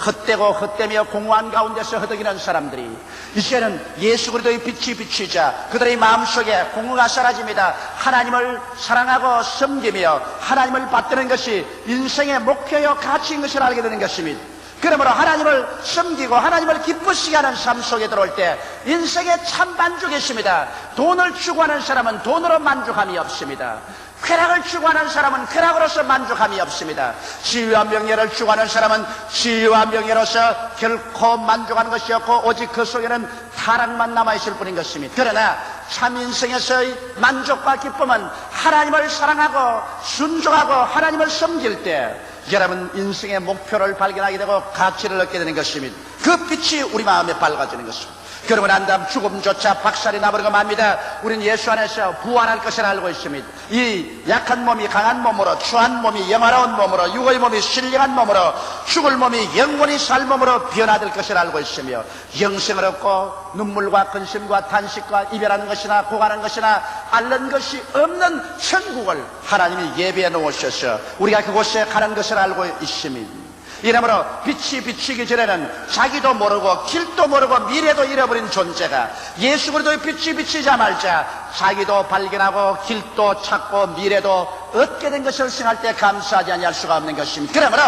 헛되고 헛되며 공허한 가운데서 허덕이는 사람들이 이제는 예수 그리스도의 빛이 비치자 그들의 마음속에 공허가 사라집니다. 하나님을 사랑하고 섬기며 하나님을 받드는 것이 인생의 목표요 가치인 것을 알게 되는 것입니다. 그러므로 하나님을 섬기고 하나님을 기쁘시게 하는 삶 속에 들어올 때 인생에 참 만족이 있습니다. 돈을 추구하는 사람은 돈으로 만족함이 없습니다. 쾌락을 추구하는 사람은 쾌락으로서 만족함이 없습니다. 지위와 명예를 추구하는 사람은 지위와 명예로서 결코 만족하는 것이 없고 오직 그 속에는 타락만 남아있을 뿐인 것입니다. 그러나 참 인생에서의 만족과 기쁨은 하나님을 사랑하고 순종하고 하나님을 섬길 때 여러분 인생의 목표를 발견하게 되고 가치를 얻게 되는 것입니다. 그 빛이 우리 마음에 밝아지는 것입니다. 그러고 난 다음 죽음조차 박살이 나버리고 맙니다. 우리는 예수 안에서 부활할 것을 알고 있습니다. 이 약한 몸이 강한 몸으로, 추한 몸이 영화로운 몸으로, 육의 몸이 신령한 몸으로, 죽을 몸이 영원히 살 몸으로 변화될 것을 알고 있으며 영생을 얻고 눈물과 근심과 탄식과 이별하는 것이나 고가는 것이나 앓는 것이 없는 천국을 하나님이 예비해 놓으셔서 우리가 그곳에 가는 것을 알고 있습니다. 이러므로 빛이 비치기 전에는 자기도 모르고 길도 모르고 미래도 잃어버린 존재가 예수 그리스도의 빛이 비치자마자 자기도 발견하고 길도 찾고 미래도 얻게 된 것을 생각할 때 감사하지 아니할 수가 없는 것입니다. 그러므로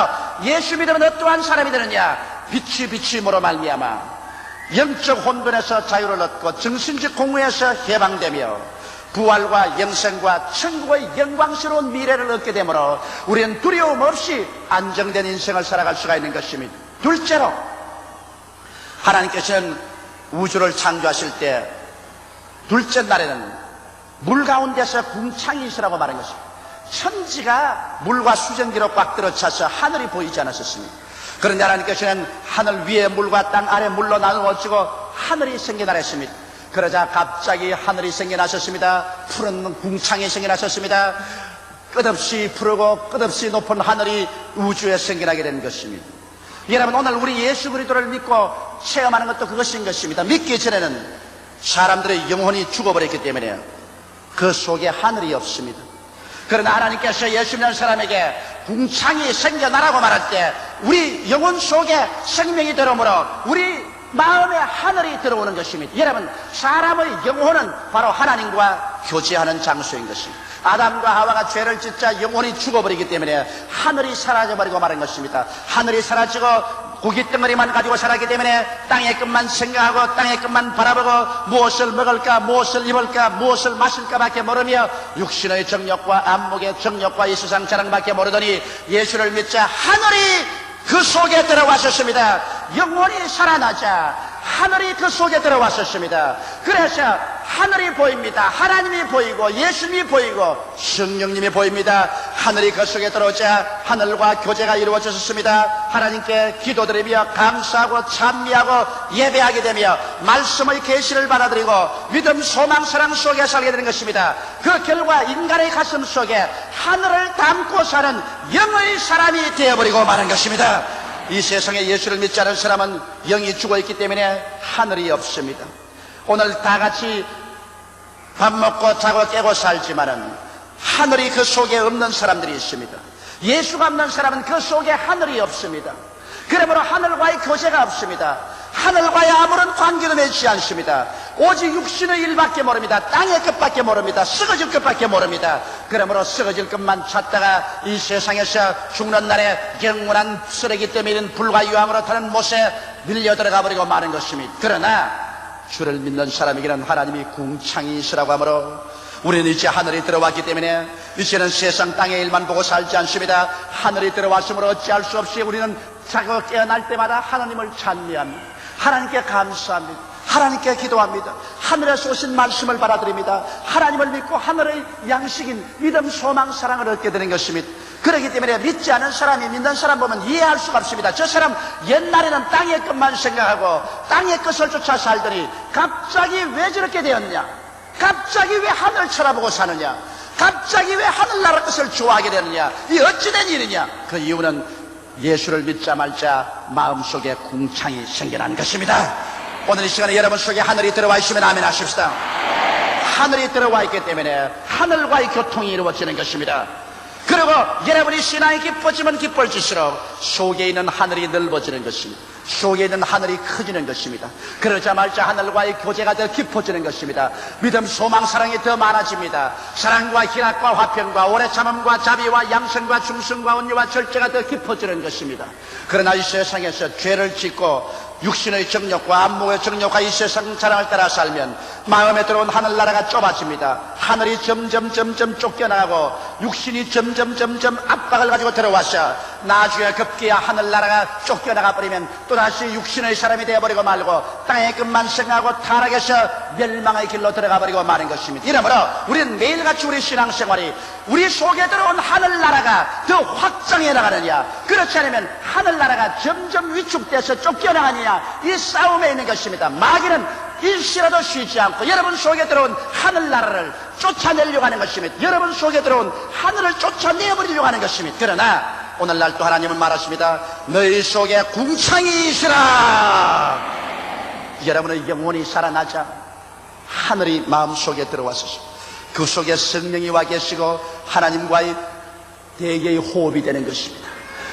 예수 믿으면 어떠한 사람이 되느냐? 빛이 비침으로 말미암아 영적 혼돈에서 자유를 얻고 정신적 공허에서 해방되며 부활과 영생과 천국의 영광스러운 미래를 얻게 되므로 우리는 두려움 없이 안정된 인생을 살아갈 수가 있는 것입니다. 둘째로 하나님께서는 우주를 창조하실 때 둘째 날에는 물 가운데서 궁창이 있으라고 말한 것입니다. 천지가 물과 수증기로 꽉 들어차서 하늘이 보이지 않았었습니다. 그런데 하나님께서는 하늘 위에 물과 땅 아래 물로 나누어지고 하늘이 생겨나라 했습니다. 그러자 갑자기 하늘이 생겨나셨습니다. 푸른 궁창이 생겨나셨습니다. 끝없이 푸르고 끝없이 높은 하늘이 우주에 생겨나게 된 것입니다. 여러분 오늘 우리 예수 그리스도를 믿고 체험하는 것도 그것인 것입니다. 믿기 전에는 사람들의 영혼이 죽어버렸기 때문에 그 속에 하늘이 없습니다. 그러나 하나님께서 예수 믿는 사람에게 궁창이 생겨나라고 말할 때 우리 영혼 속에 생명이 들어오므로 우리 마음에 하늘이 들어오는 것입니다. 여러분 사람의 영혼은 바로 하나님과 교제하는 장소인 것입니다. 아담과 하와가 죄를 짓자 영혼이 죽어버리기 때문에 하늘이 사라져버리고 마는 것입니다. 하늘이 사라지고 고깃덩어리만 가지고 살았기 때문에 땅의 것만 생각하고 땅의 것만 바라보고 무엇을 먹을까 무엇을 입을까 무엇을 마실까 밖에 모르며 육신의 정욕과 안목의 정욕과 이 세상 자랑밖에 모르더니 예수를 믿자 하늘이 그 속에 들어왔었습니다. 영혼이 살아나자 하늘이 그 속에 들어왔었습니다. 그래서 하늘이 보입니다. 하나님이 보이고 예수님이 보이고 성령님이 보입니다. 하늘이 그 속에 들어오자 하늘과 교제가 이루어졌습니다. 하나님께 기도드리며 감사하고 찬미하고 예배하게 되며 말씀의 계시를 받아들이고 믿음, 소망, 사랑 속에 살게 되는 것입니다. 그 결과 인간의 가슴 속에 하늘을 담고 사는 영의 사람이 되어버리고 마는 것입니다. 이 세상에 예수를 믿지 않은 사람은 영이 죽어있기 때문에 하늘이 없습니다. 오늘 다 같이 밥 먹고 자고 깨고 살지만은 하늘이 그 속에 없는 사람들이 있습니다. 예수가 없는 사람은 그 속에 하늘이 없습니다. 그러므로 하늘과의 교제가 없습니다. 하늘과의 아무런 관계도 맺지 않습니다. 오직 육신의 일밖에 모릅니다. 땅의 끝밖에 모릅니다. 썩어질 것밖에 모릅니다. 그러므로 썩어질 것만 찾다가 이 세상에서 죽는 날에 영원한 쓰레기 때문에 불과 유황으로 타는 못에 밀려 들어가 버리고 마는 것입니다. 그러나 주를 믿는 사람에게는 하나님이 궁창이시라고 하므로 우리는 이제 하늘이 들어왔기 때문에 이제는 세상 땅의 일만 보고 살지 않습니다. 하늘이 들어왔으므로 어찌할 수 없이 우리는 자고 깨어날 때마다 하나님을 찬미합니다. 하나님께 감사합니다. 하나님께 기도합니다. 하늘에서 오신 말씀을 받아들입니다. 하나님을 믿고 하늘의 양식인 믿음, 소망, 사랑을 얻게 되는 것입니다. 그렇기 때문에 믿지 않은 사람이 믿는 사람 보면 이해할 수가 없습니다. 저 사람 옛날에는 땅의 것만 생각하고 땅의 것을 쫓아 살더니 갑자기 왜 저렇게 되었냐? 갑자기 왜 하늘을 쳐다보고 사느냐? 갑자기 왜 하늘나라 것을 좋아하게 되느냐? 이 어찌된 일이냐? 그 이유는 예수를 믿자 말자 마음속에 궁창이 생겨난 것입니다. 오늘 이 시간에 여러분 속에 하늘이 들어와 있으면 아멘 하십시다. 하늘이 들어와 있기 때문에 하늘과의 교통이 이루어지는 것입니다. 그리고 여러분이 신앙이 깊어지면 깊어질수록 속에 있는 하늘이 넓어지는 것입니다. 속에 있는 하늘이 커지는 것입니다. 그러자마자 하늘과의 교제가 더 깊어지는 것입니다. 믿음, 소망, 사랑이 더 많아집니다. 사랑과 희락과 화평과 오래 참음과 자비와 양성과 중성과 온유와 절제가 더 깊어지는 것입니다. 그러나 이 세상에서 죄를 짓고 육신의 정욕과 안목의 정욕과 이 세상 사랑을 따라 살면 마음에 들어온 하늘나라가 좁아집니다. 하늘이 점점 쫓겨나고 육신이 점점 압박을 가지고 들어와서 나중에 급기야 하늘나라가 쫓겨나가 버리면 또다시 육신의 사람이 되어버리고 말고 땅의 것만 생각하고 타락해서 멸망의 길로 들어가 버리고 마는 것입니다. 이러므로 우리는 매일같이 우리 신앙생활이 우리 속에 들어온 하늘나라가 더 확장해 나가느냐, 그렇지 않으면 하늘나라가 점점 위축돼서 쫓겨나가느냐, 이 싸움에 있는 것입니다. 마귀는 일시라도 쉬지 않고 여러분 속에 들어온 하늘나라를 쫓아내려고 하는 것입니다. 여러분 속에 들어온 하늘을 쫓아내버리려고 하는 것입니다. 그러나 오늘날 또 하나님은 말하십니다. 너희 속에 궁창이 있으라. 여러분의 영혼이 살아나자 하늘이 마음속에 들어왔습니다. 그 속에 성령이 와 계시고 하나님과의 대개의 호흡이 되는 것입니다.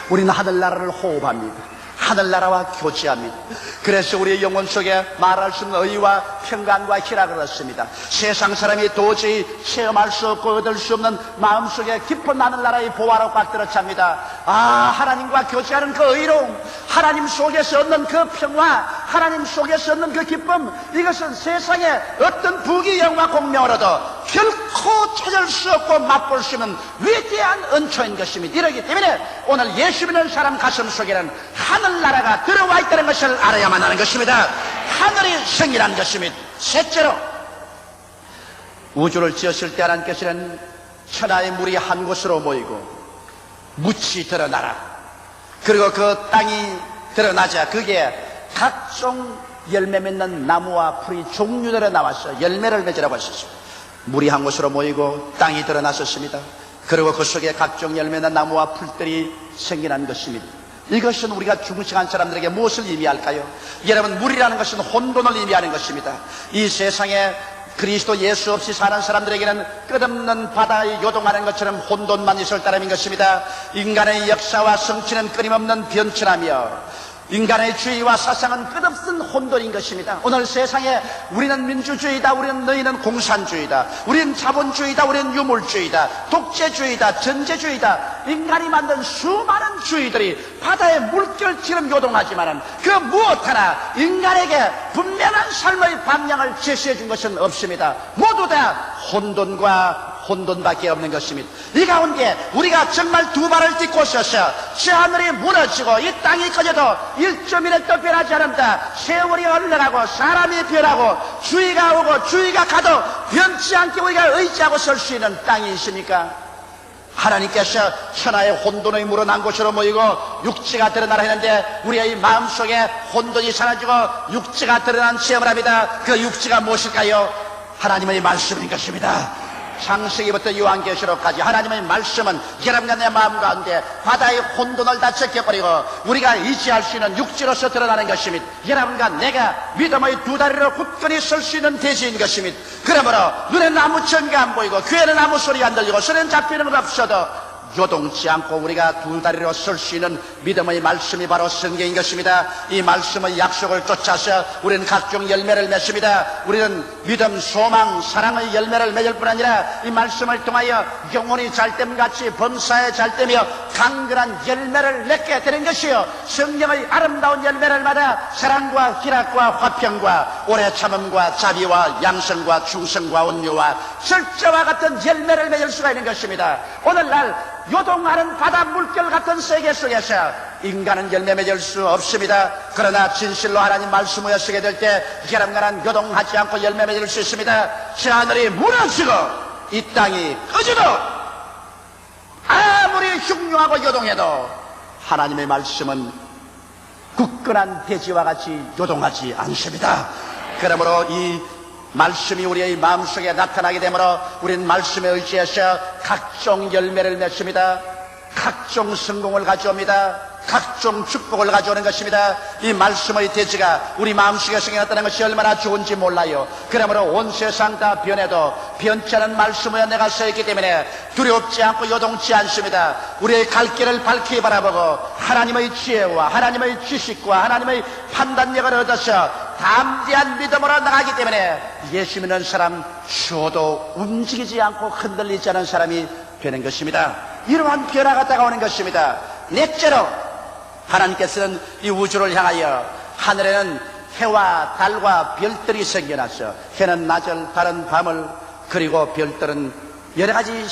우리는 하늘나라를 호흡합니다. 하늘나라와 교제합니다. 그래서 우리의 영혼 속에 말할 수 없는 의와 평강과 희락을 얻습니다. 세상 사람이 도저히 체험할 수 없고 얻을 수 없는 마음속에 깊은 하늘나라의 보화로 꽉 들어찹니다. 하나님과 교제하는 그 의로움, 하나님 속에서 얻는 그 평화, 하나님 속에서 얻는 그 기쁨, 이것은 세상에 어떤 부귀 영화 공명으로도 결코 찾을 수 없고 맛볼 수 없는 위대한 은총인 것입니다. 이러기 때문에 오늘 예수 믿는 사람 가슴 속에는 하늘나라가 들어와 있다는 것을 알아야만 하는 것입니다. 하늘이 생기라는 것입니다. 셋째로, 우주를 지었을 때 하나님께서는 천하의 물이 한 곳으로 모이고 묻이 드러나라. 그리고 그 땅이 드러나자 그게 각종 열매 맺는 나무와 풀이 종류대로 나와서 열매를 맺으라고 하셨습니다. 물이 한 곳으로 모이고 땅이 드러났었습니다. 그리고 그 속에 각종 열매나 나무와 풀들이 생겨난 것입니다. 이것은 우리가 중생한 사람들에게 무엇을 의미할까요? 여러분, 물이라는 것은 혼돈을 의미하는 것입니다. 이 세상에 그리스도 예수 없이 사는 사람들에게는 끝없는 바다에 요동하는 것처럼 혼돈만 있을 따름인 것입니다. 인간의 역사와 성취는 끊임없는 변천하며 인간의 주의와 사상은 끝없는 혼돈인 것입니다. 오늘 세상에 우리는 민주주의다, 우리는 너희는 공산주의다, 우리는 자본주의다, 우리는 유물주의다, 독재주의다, 전제주의다, 인간이 만든 수많은 주의들이 바다의 물결처럼 요동하지만 그 무엇 하나 인간에게 분명한 삶의 방향을 제시해 준 것은 없습니다. 모두 다 혼돈과 혼돈밖에 없는 것입니다. 이 가운데 우리가 정말 두 발을 딛고 서서 저 하늘이 무너지고 이 땅이 꺼져도 1.1도 변하지 않는다. 세월이 흘러가고 사람이 변하고 주의가 오고 주의가 가도 변치 않게 우리가 의지하고 설 수 있는 땅이 있습니까? 하나님께서 천하의 혼돈의 물어난 곳으로 모이고 육체가 드러나라 했는데 우리의 마음속에 혼돈이 사라지고 육체가 드러난 체험을 합니다. 그 육체가 무엇일까요? 하나님의 말씀인 것입니다. 창세기부터 요한계시록까지 하나님의 말씀은 여러분과 내 마음 가운데 바다의 혼돈을 다 제껴버리고 우리가 의지할 수 있는 육지로서 드러나는 것입니다. 여러분과 내가 믿음의 두 다리로 굳건히 설 수 있는 대지인 것입니다. 그러므로 눈에는 아무 전가 안 보이고 귀에는 아무 소리가 안 들리고 손에는 잡히는 것 없어도 요동치 않고 우리가 두 다리로 설 수 있는 믿음의 말씀이 바로 성경인 것입니다. 이 말씀의 약속을 쫓아서 우리는 각종 열매를 맺습니다. 우리는 믿음, 소망, 사랑의 열매를 맺을 뿐 아니라 이 말씀을 통하여 영혼이 잘됨같이 범사에 잘되며 강건한 열매를 맺게 되는 것이요, 성령의 아름다운 열매를 받아 사랑과 희락과 화평과 오래 참음과 자비와 양성과 충성과 온유와 절제와 같은 열매를 맺을 수가 있는 것입니다. 오늘날 요동하는 바다 물결 같은 세계 속에서 인간은 열매 맺을 수 없습니다. 그러나 진실로 하나님 말씀을 쓰게 될 때 여러분과 나는 요동하지 않고 열매 맺을 수 있습니다. 저 하늘이 무너지고 이 땅이 꺼져도 아무리 흉흉하고 요동해도 하나님의 말씀은 굳건한 대지와 같이 요동하지 않습니다. 그러므로 이 말씀이 우리의 마음속에 나타나게 되므로 우리는 말씀에 의지해서 각종 열매를 맺습니다. 각종 성공을 가져옵니다. 각종 축복을 가져오는 것입니다. 이 말씀의 대지가 우리 마음속에 생겨났다는 것이 얼마나 좋은지 몰라요. 그러므로 온 세상 다 변해도 변치 않은 말씀에 내가 서 있기 때문에 두렵지 않고 요동치 않습니다. 우리의 갈 길을 밝히 바라보고 하나님의 지혜와 하나님의 지식과 하나님의 판단력을 얻어서 담대한 믿음으로 나가기 때문에 예수 믿는 사람 추워도 움직이지 않고 흔들리지 않은 사람이 되는 것입니다. 이러한 변화가 다가오는 것입니다. 넷째로 하나님께서는 이 우주를 향하여 하늘에는 해와 달과 별들이 생겨났어. 해는 낮을, 달은 밤을, 그리고 별들은 여러 가지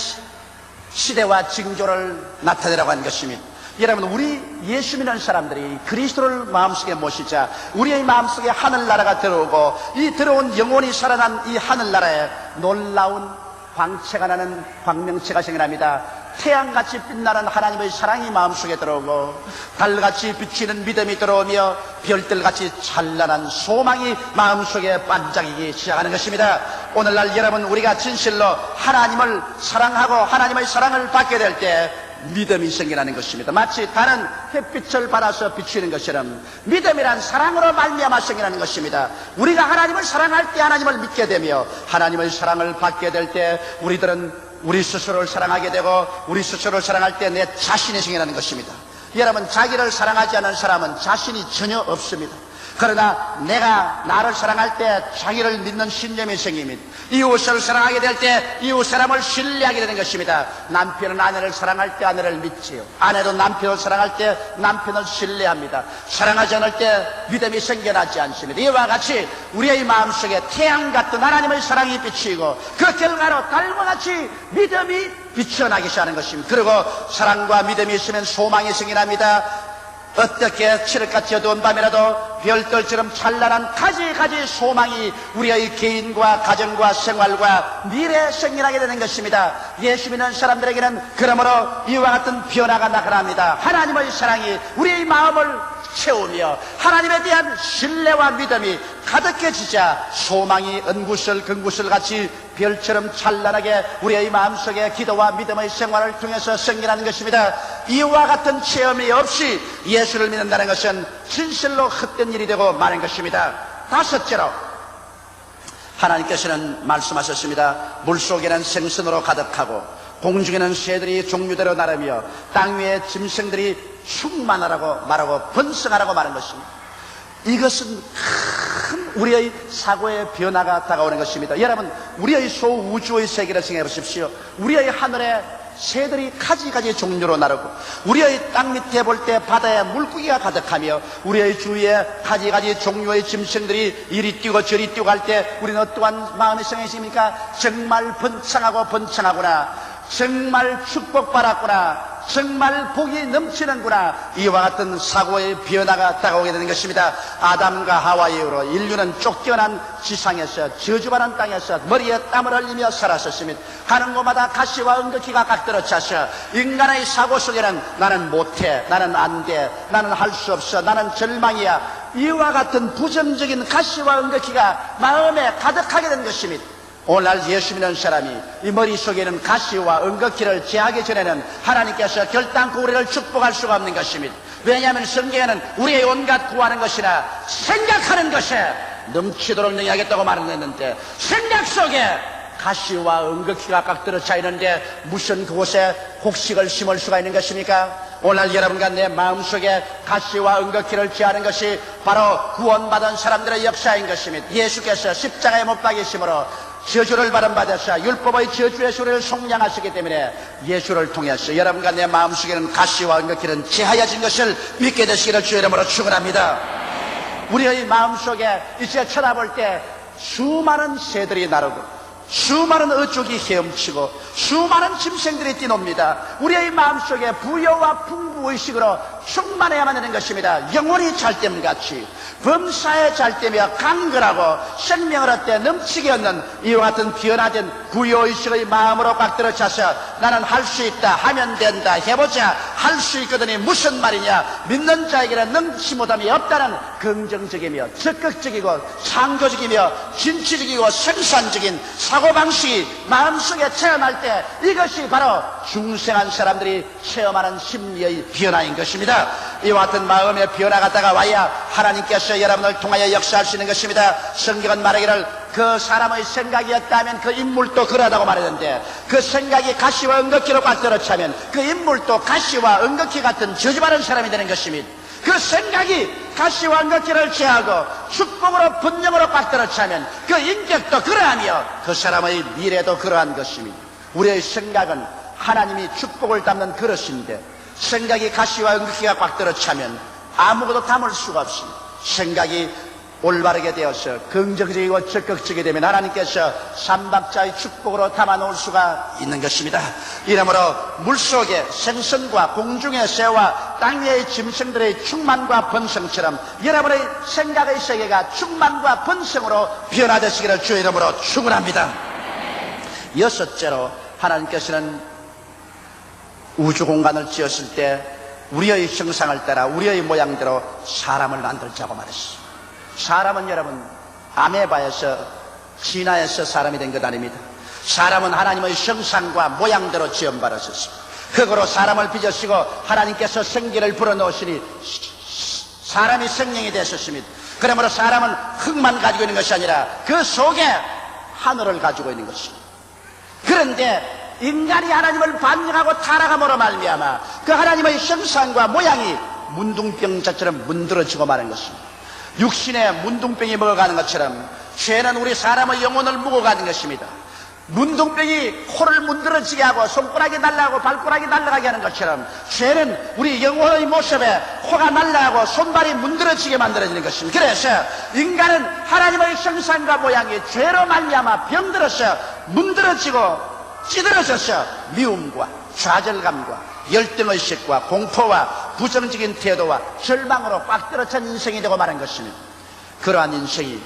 시대와 징조를 나타내라고 한 것입니다. 여러분, 우리 예수 믿는 사람들이 그리스도를 마음속에 모시자 우리의 마음속에 하늘나라가 들어오고 이 들어온 영혼이 살아난 이 하늘나라에 놀라운 광채가 나는 광명체가 생겨납니다. 태양같이 빛나는 하나님의 사랑이 마음속에 들어오고 달같이 비치는 믿음이 들어오며 별들같이 찬란한 소망이 마음속에 반짝이기 시작하는 것입니다. 오늘날 여러분, 우리가 진실로 하나님을 사랑하고 하나님의 사랑을 받게 될 때 믿음이 생겨나는 것입니다. 마치 달은 햇빛을 받아서 비추는 것처럼 믿음이란 사랑으로 말미암아 생겨나는 것입니다. 우리가 하나님을 사랑할 때 하나님을 믿게 되며 하나님의 사랑을 받게 될 때 우리들은 우리 스스로를 사랑하게 되고 우리 스스로를 사랑할 때 내 자신이 생겨나는 것입니다. 여러분, 자기를 사랑하지 않는 사람은 자신이 전혀 없습니다. 그러나 내가 나를 사랑할 때 자기를 믿는 신념이 생깁니다. 이웃을 사랑하게 될 때 이웃 사람을 신뢰하게 되는 것입니다. 남편은 아내를 사랑할 때 아내를 믿지요. 아내도 남편을 사랑할 때 남편을 신뢰합니다. 사랑하지 않을 때 믿음이 생겨나지 않습니다. 이와 같이 우리의 마음속에 태양 같은 하나님의 사랑이 비치고 그 결과로 달과 같이 믿음이 비춰나기 시작하는 것입니다. 그리고 사랑과 믿음이 있으면 소망이 생겨납니다. 어떻게 칠흑같이 어두운 밤이라도 별들처럼 찬란한 가지가지 소망이 우리의 개인과 가정과 생활과 미래에 생겨나게 되는 것입니다. 예수 믿는 사람들에게는 그러므로 이와 같은 변화가 나타납니다. 하나님의 사랑이 우리의 마음을 채우며 하나님에 대한 신뢰와 믿음이 가득해지자 소망이 은구슬 금구슬 같이 별처럼 찬란하게 우리의 마음속에 기도와 믿음의 생활을 통해서 생겨나는 것입니다. 이와 같은 체험이 없이 예수를 믿는다는 것은 진실로 헛된 일이 되고 마는 것입니다. 다섯째로 하나님께서는 말씀하셨습니다. 물속에는 생선으로 가득하고 공중에는 새들이 종류대로 나르며 땅 위에 짐승들이 충만하라고 말하고 번성하라고 말한 것입니다. 이것은 큰 우리의 사고의 변화가 다가오는 것입니다. 여러분, 우리의 소우주의 세계를 생각해 보십시오. 우리의 하늘에 새들이 가지가지 종류로 나르고, 우리의 땅 밑에 볼 때 바다에 물고기가 가득하며, 우리의 주위에 가지가지 종류의 짐승들이 이리 뛰고 저리 뛰고 할 때 우리는 어떠한 마음이 생기십니까? 정말 번창하고 번창하구나, 정말 축복받았구나, 정말 복이 넘치는구나, 이와 같은 사고의 변화가 다가오게 되는 것입니다. 아담과 하와 이후로 인류는 쫓겨난 지상에서, 저주받은 땅에서 머리에 땀을 흘리며 살았었습니다. 가는 곳마다 가시와 은거키가 깍들어 차서 인간의 사고 속에는 나는 못해, 나는 안 돼, 나는 할 수 없어, 나는 절망이야, 이와 같은 부정적인 가시와 은거키가 마음에 가득하게 된 것입니다. 오늘날 예수 믿는 사람이 이 머릿속에는 가시와 은거키를 제하기 전에는 하나님께서 결단코 우리를 축복할 수가 없는 것입니다. 왜냐하면 성경에는 우리의 온갖 구하는 것이나 생각하는 것에 넘치도록 능하겠다고 말했는데, 생각 속에 가시와 은거키가 깍들어 차 있는데 무슨 그곳에 곡식을 심을 수가 있는 것입니까? 오늘 여러분과 내 마음속에 가시와 은거키를 제하는 것이 바로 구원받은 사람들의 역사인 것입니다. 예수께서 십자가에 못 박이심으로 저주를 받으셔 율법의 저주의 소리를 속량하시기 때문에 예수를 통해서 여러분과 내 마음속에는 가시와 은거키는 제하여진 것을 믿게 되시기를 주의 이름으로 축원합니다. 우리의 마음속에 이제 쳐다볼 때 수많은 새들이 나르고, 수많은 어족이 헤엄치고, 수많은 짐승들이 뛰놉니다. 우리의 마음속에 부여와 풍부의식으로 충만해야만 되는 것입니다. 영혼이 잘됨같이 범사에 잘되며 강건하고 생명을 얻되 넘치게 얻는 이와 같은 변화된 부여의식의 마음으로 꽉 들어차서 나는 할 수 있다, 하면 된다, 해보자, 할 수 있거든이 무슨 말이냐, 믿는 자에게는 능치 못함이 없다는 긍정적이며 적극적이고 창조적이며 진취적이고 생산적인 사고방식이 마음속에 체험할 때 이것이 바로 중생한 사람들이 체험하는 심리의 변화인 것입니다. 이와 같은 마음의 변화가 다가와야 하나님께서 여러분을 통하여 역사할 수 있는 것입니다. 성경은 말하기를 그 사람의 생각이었다면 그 인물도 그러하다고 말했는데, 그 생각이 가시와 은거키로 꽉들어 차면 그 인물도 가시와 은거키 같은 저주받은 사람이 되는 것입니다. 그 생각이 가시와 은거키를 제하고 축복으로 분명으로 꽉들어 차면 그 인격도 그러하며 그 사람의 미래도 그러한 것입니다. 우리의 생각은 하나님이 축복을 담는 그릇인데, 생각이 가시와 은거키가 꽉들어 차면 아무것도 담을 수가 없습니다. 생각이 올바르게 되어서 긍정적이고 적극적이 되면 하나님께서 삼박자의 축복으로 담아놓을 수가 있는 것입니다. 이러므로 물속의 생선과 공중의 새와 땅 위의 짐승들의 충만과 번성처럼 여러분의 생각의 세계가 충만과 번성으로 변화되시기를 주의 이름으로 축원합니다. 여섯째로, 하나님께서는 우주 공간을 지었을 때 우리의 형상을 따라 우리의 모양대로 사람을 만들자고 말했습니다. 사람은 여러분 아메바에서 진화해서 사람이 된 것 아닙니다. 사람은 하나님의 형상과 모양대로 지음받았습니다. 흙으로 사람을 빚으시고 하나님께서 생기를 불어넣으시니 사람이 생명이 되셨습니다. 그러므로 사람은 흙만 가지고 있는 것이 아니라 그 속에 하늘을 가지고 있는 것입니다. 그런데 인간이 하나님을 반역하고 타락함으로 말미암아 그 하나님의 형상과 모양이 문둥병자처럼 문드러지고 마는 것입니다. 육신에 문둥병이 먹어가는 것처럼 죄는 우리 사람의 영혼을 묵어가는 것입니다. 문둥병이 코를 문드러지게 하고 손가락이 날아가고 발가락이 날아가게 하는 것처럼 죄는 우리 영혼의 모습에 코가 날아가고 손발이 문드러지게 만들어지는 것입니다. 그래서 인간은 하나님의 형상과 모양이 죄로 말미암아 병들어서 문드러지고 찌들어져서 미움과 좌절감과 열등의식과 공포와 부정적인 태도와 절망으로 꽉 들어찬 인생이 되고 마는 것입니다. 그러한 인생이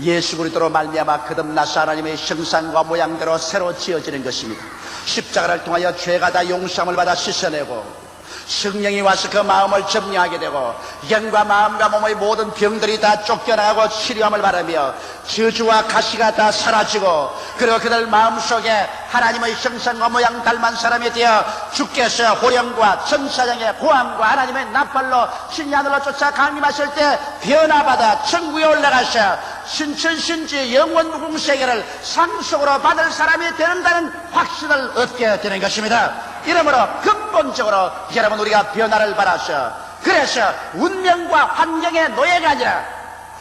예수 그리스도로 말미암아 거듭나서 하나님의 형상과 모양대로 새로 지어지는 것입니다. 십자가를 통하여 죄가 다 용서함을 받아 씻어내고 성령이 와서 그 마음을 점령하게 되고 영과 마음과 몸의 모든 병들이 다 쫓겨나가고 치료함을 바라며 저주와 가시가 다 사라지고, 그리고 그들 마음속에 하나님의 형상과 모양 닮은 사람이 되어 주께서 호령과 천사장의 고함과 하나님의 나팔로 신이 하늘로 쫓아 강림하실 때 변화받아 천국에 올라가셔 신천신지 영원 무궁세계를 상속으로 받을 사람이 되는다는 확신을 얻게 되는 것입니다. 이러므로 근본적으로 여러분 우리가 변화를 받아서 그래서 운명과 환경의 노예가 아니라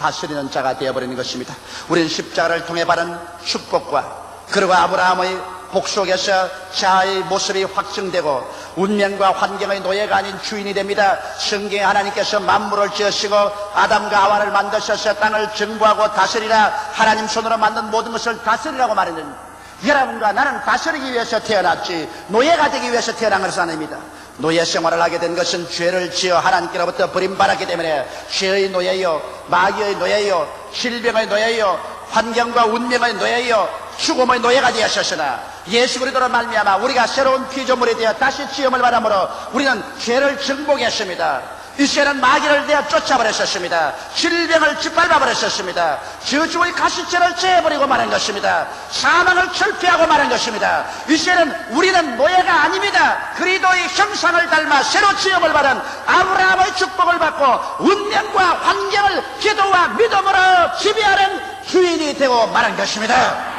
다스리는 자가 되어버리는 것입니다. 우리는 십자가를 통해 받은 축복과 그리고 아브라함의 복속에서 자아의 모습이 확증되고 운명과 환경의 노예가 아닌 주인이 됩니다. 성경에 하나님께서 만물을 지으시고 아담과 하와를 만드셔서 땅을 정부하고 다스리라, 하나님 손으로 만든 모든 것을 다스리라고 말했는, 여러분과 나는 다스리기 위해서 태어났지 노예가 되기 위해서 태어난 것은 아닙니다. 노예 생활을 하게 된 것은 죄를 지어 하나님께로부터 버림받았기 때문에 죄의 노예요, 마귀의 노예요, 질병의 노예요, 환경과 운명의 노예요, 죽음의 노예가 되었으나 예수 그리스도로 말미암아 우리가 새로운 피조물이 되어 다시 지음을 받음으로 우리는 죄를 정복했습니다. 이제는 마귀를 내어 쫓아버렸었습니다. 질병을 짓밟아버렸었습니다. 저주의 가시체를 제해버리고 말한 것입니다. 사망을 철폐하고 말한 것입니다. 이제는 우리는 노예가 아닙니다. 그리스도의 형상을 닮아 새로 지음을 받은 아브라함의 축복을 받고 운명과 환경을 기도와 믿음으로 지배하는 주인이 되고 말한 것입니다.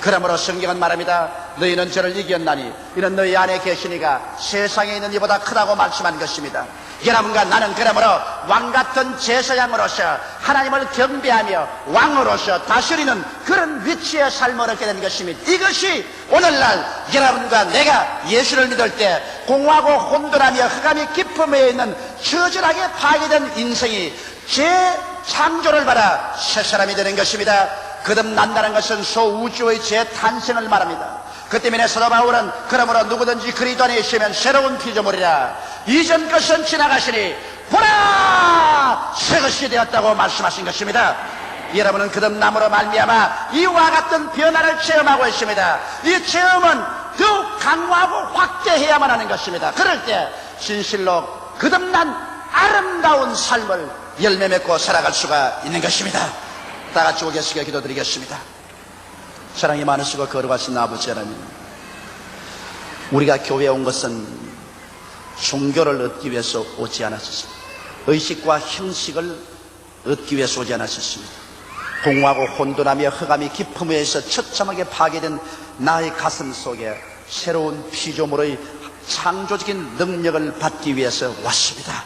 그러므로 성경은 말합니다. 너희는 저를 이겼나니 이는 너희 안에 계시니가 세상에 있는 이보다 크다고 말씀한 것입니다. 여러분과 나는 그러므로 왕같은 제사장으로서 하나님을 경배하며 왕으로서 다스리는 그런 위치의 삶을 얻게 된 것입니다. 이것이 오늘날 여러분과 내가 예수를 믿을 때 공허하고 혼돈하며 흑암이 깊음에 있는 처절하게 파괴된 인생이 재창조를 받아 새 사람이 되는 것입니다. 거듭난다는 것은 소우주의 재탄생을 말합니다. 그 때문에 사도 바울은 그러므로 누구든지 그리스도 안에 있으면 새로운 피조물이라, 이전 것은 지나가시니 보라 새 것이 되었다고 말씀하신 것입니다. 여러분은 거듭남으로 말미암아 이와 같은 변화를 체험하고 있습니다. 이 체험은 더욱 강화하고 확대해야만 하는 것입니다. 그럴 때 진실로 거듭난 아름다운 삶을 열매 맺고 살아갈 수가 있는 것입니다. 다 같이 오겠으게 기도드리겠습니다. 사랑이 많으시고 거룩하신 아버지 하나님, 우리가 교회에 온 것은 종교를 얻기 위해서 오지 않았습니다. 의식과 형식을 얻기 위해서 오지 않았습니다. 공허하고 혼돈하며 흑암이 깊음에서 처참하게 파괴된 나의 가슴 속에 새로운 피조물의 창조적인 능력을 받기 위해서 왔습니다.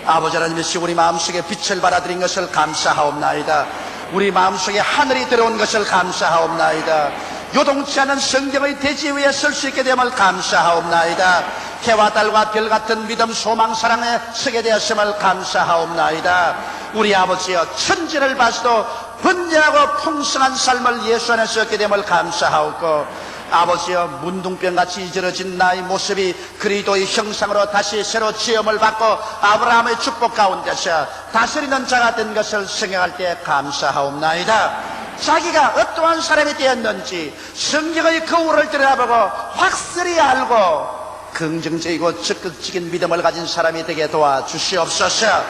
아버지 하나님이시 우리 마음속에 빛을 받아들인 것을 감사하옵나이다. 우리 마음속에 하늘이 들어온 것을 감사하옵나이다. 요동치 않은 성경의 대지 위에 설 수 있게 됨을 감사하옵나이다. 해와 달과 별 같은 믿음, 소망, 사랑에 서게 되었음을 감사하옵나이다. 우리 아버지여, 천지를 봐서도 번영하고 풍성한 삶을 예수 안에서 얻게 됨을 감사하옵고, 아버지여, 문둥병같이 이저러진 나의 모습이 그리스도의 형상으로 다시 새로 지음을 받고 아브라함의 축복 가운데서 다스리는 자가 된 것을 생각할 때 감사하옵나이다. 자기가 어떠한 사람이 되었는지 성경의 거울을 들여다보고 확실히 알고 긍정적이고 적극적인 믿음을 가진 사람이 되게 도와주시옵소서.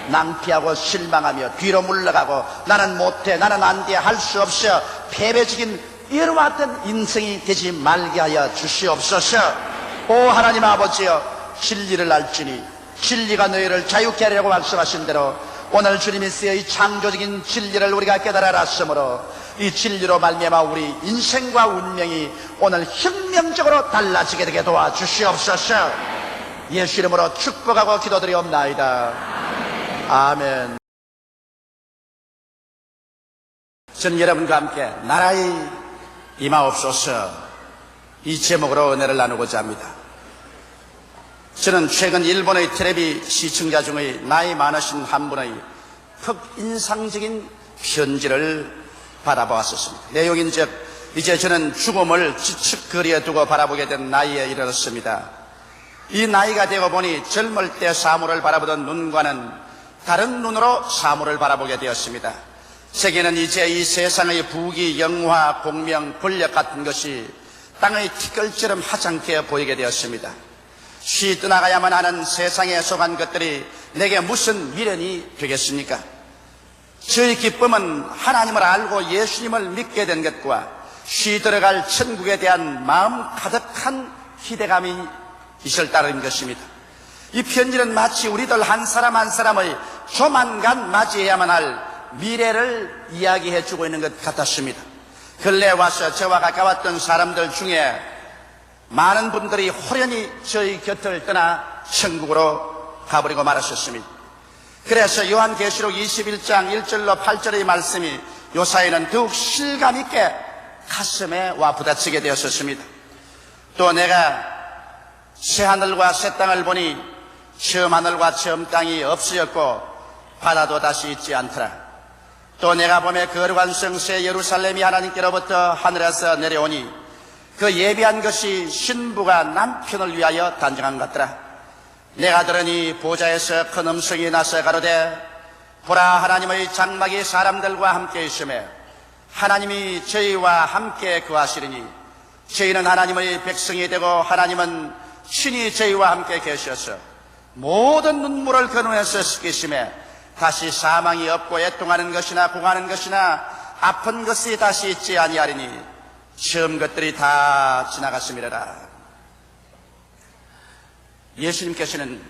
낭피하고 실망하며 뒤로 물러가고 나는 못해, 나는 안 돼, 할 수 없어, 패배적인 이와 같은 인생이 되지 말게 하여 주시옵소서. 오 하나님 아버지여, 진리를 알지니 진리가 너희를 자유케 하려고 말씀하신 대로 오늘 주님이 쓰여 창조적인 진리를 우리가 깨달아 알았으므로 이 진리로 말미암아 우리 인생과 운명이 오늘 혁명적으로 달라지게 되게 도와주시옵소서. 예수 이름으로 축복하고 기도드리옵나이다. 아멘. 저는 여러분과 함께 나라의 임하옵소서, 이 제목으로 은혜를 나누고자 합니다. 저는 최근 일본의 텔레비 시청자 중의 나이 많으신 한 분의 극인상적인 편지를 받아보았습니다. 내용인즉 이제 저는 죽음을 지측거리에 두고 바라보게 된 나이에 이르렀습니다. 이 나이가 되고 보니 젊을 때 사물을 바라보던 눈과는 다른 눈으로 사물을 바라보게 되었습니다. 세계는 이제 이 세상의 부귀, 영화, 공명, 권력 같은 것이 땅의 티끌처럼 하찮게 보이게 되었습니다. 쉬 떠나가야만 하는 세상에 속한 것들이 내게 무슨 미련이 되겠습니까? 저의 기쁨은 하나님을 알고 예수님을 믿게 된 것과 쉬 들어갈 천국에 대한 마음 가득한 기대감이 있을 따른 것입니다. 이 편지는 마치 우리들 한 사람 한 사람의 조만간 맞이해야만 할 미래를 이야기해 주고 있는 것 같았습니다. 근래에 와서 저와 가까웠던 사람들 중에 많은 분들이 호련히 저희 곁을 떠나 천국으로 가버리고 말았었습니다. 그래서 요한계시록 21장 1절로 8절의 말씀이 요사이는 더욱 실감 있게 가슴에 와 부딪히게 되었었습니다. 또 내가 새 하늘과 새 땅을 보니 처음 하늘과 처음 땅이 없어졌고 바다도 다시 있지 않더라. 또 내가 보매 거룩한 성새 예루살렘이 하나님께로부터 하늘에서 내려오니 그 예비한 것이 신부가 남편을 위하여 단정한 것 같더라. 내가 들으니 보좌에서 큰 음성이 나서 가로되 보라, 하나님의 장막이 사람들과 함께 있으며 하나님이 저희와 함께 거하시리니 저희는 하나님의 백성이 되고 하나님은 친히 저희와 함께 계셔서 모든 눈물을 그 눈에서 씻기시며 다시 사망이 없고 애통하는 것이나 공하는 것이나 아픈 것이 다시 있지 아니하리니 처음 것들이 다 지나갔음이라. 예수님께서는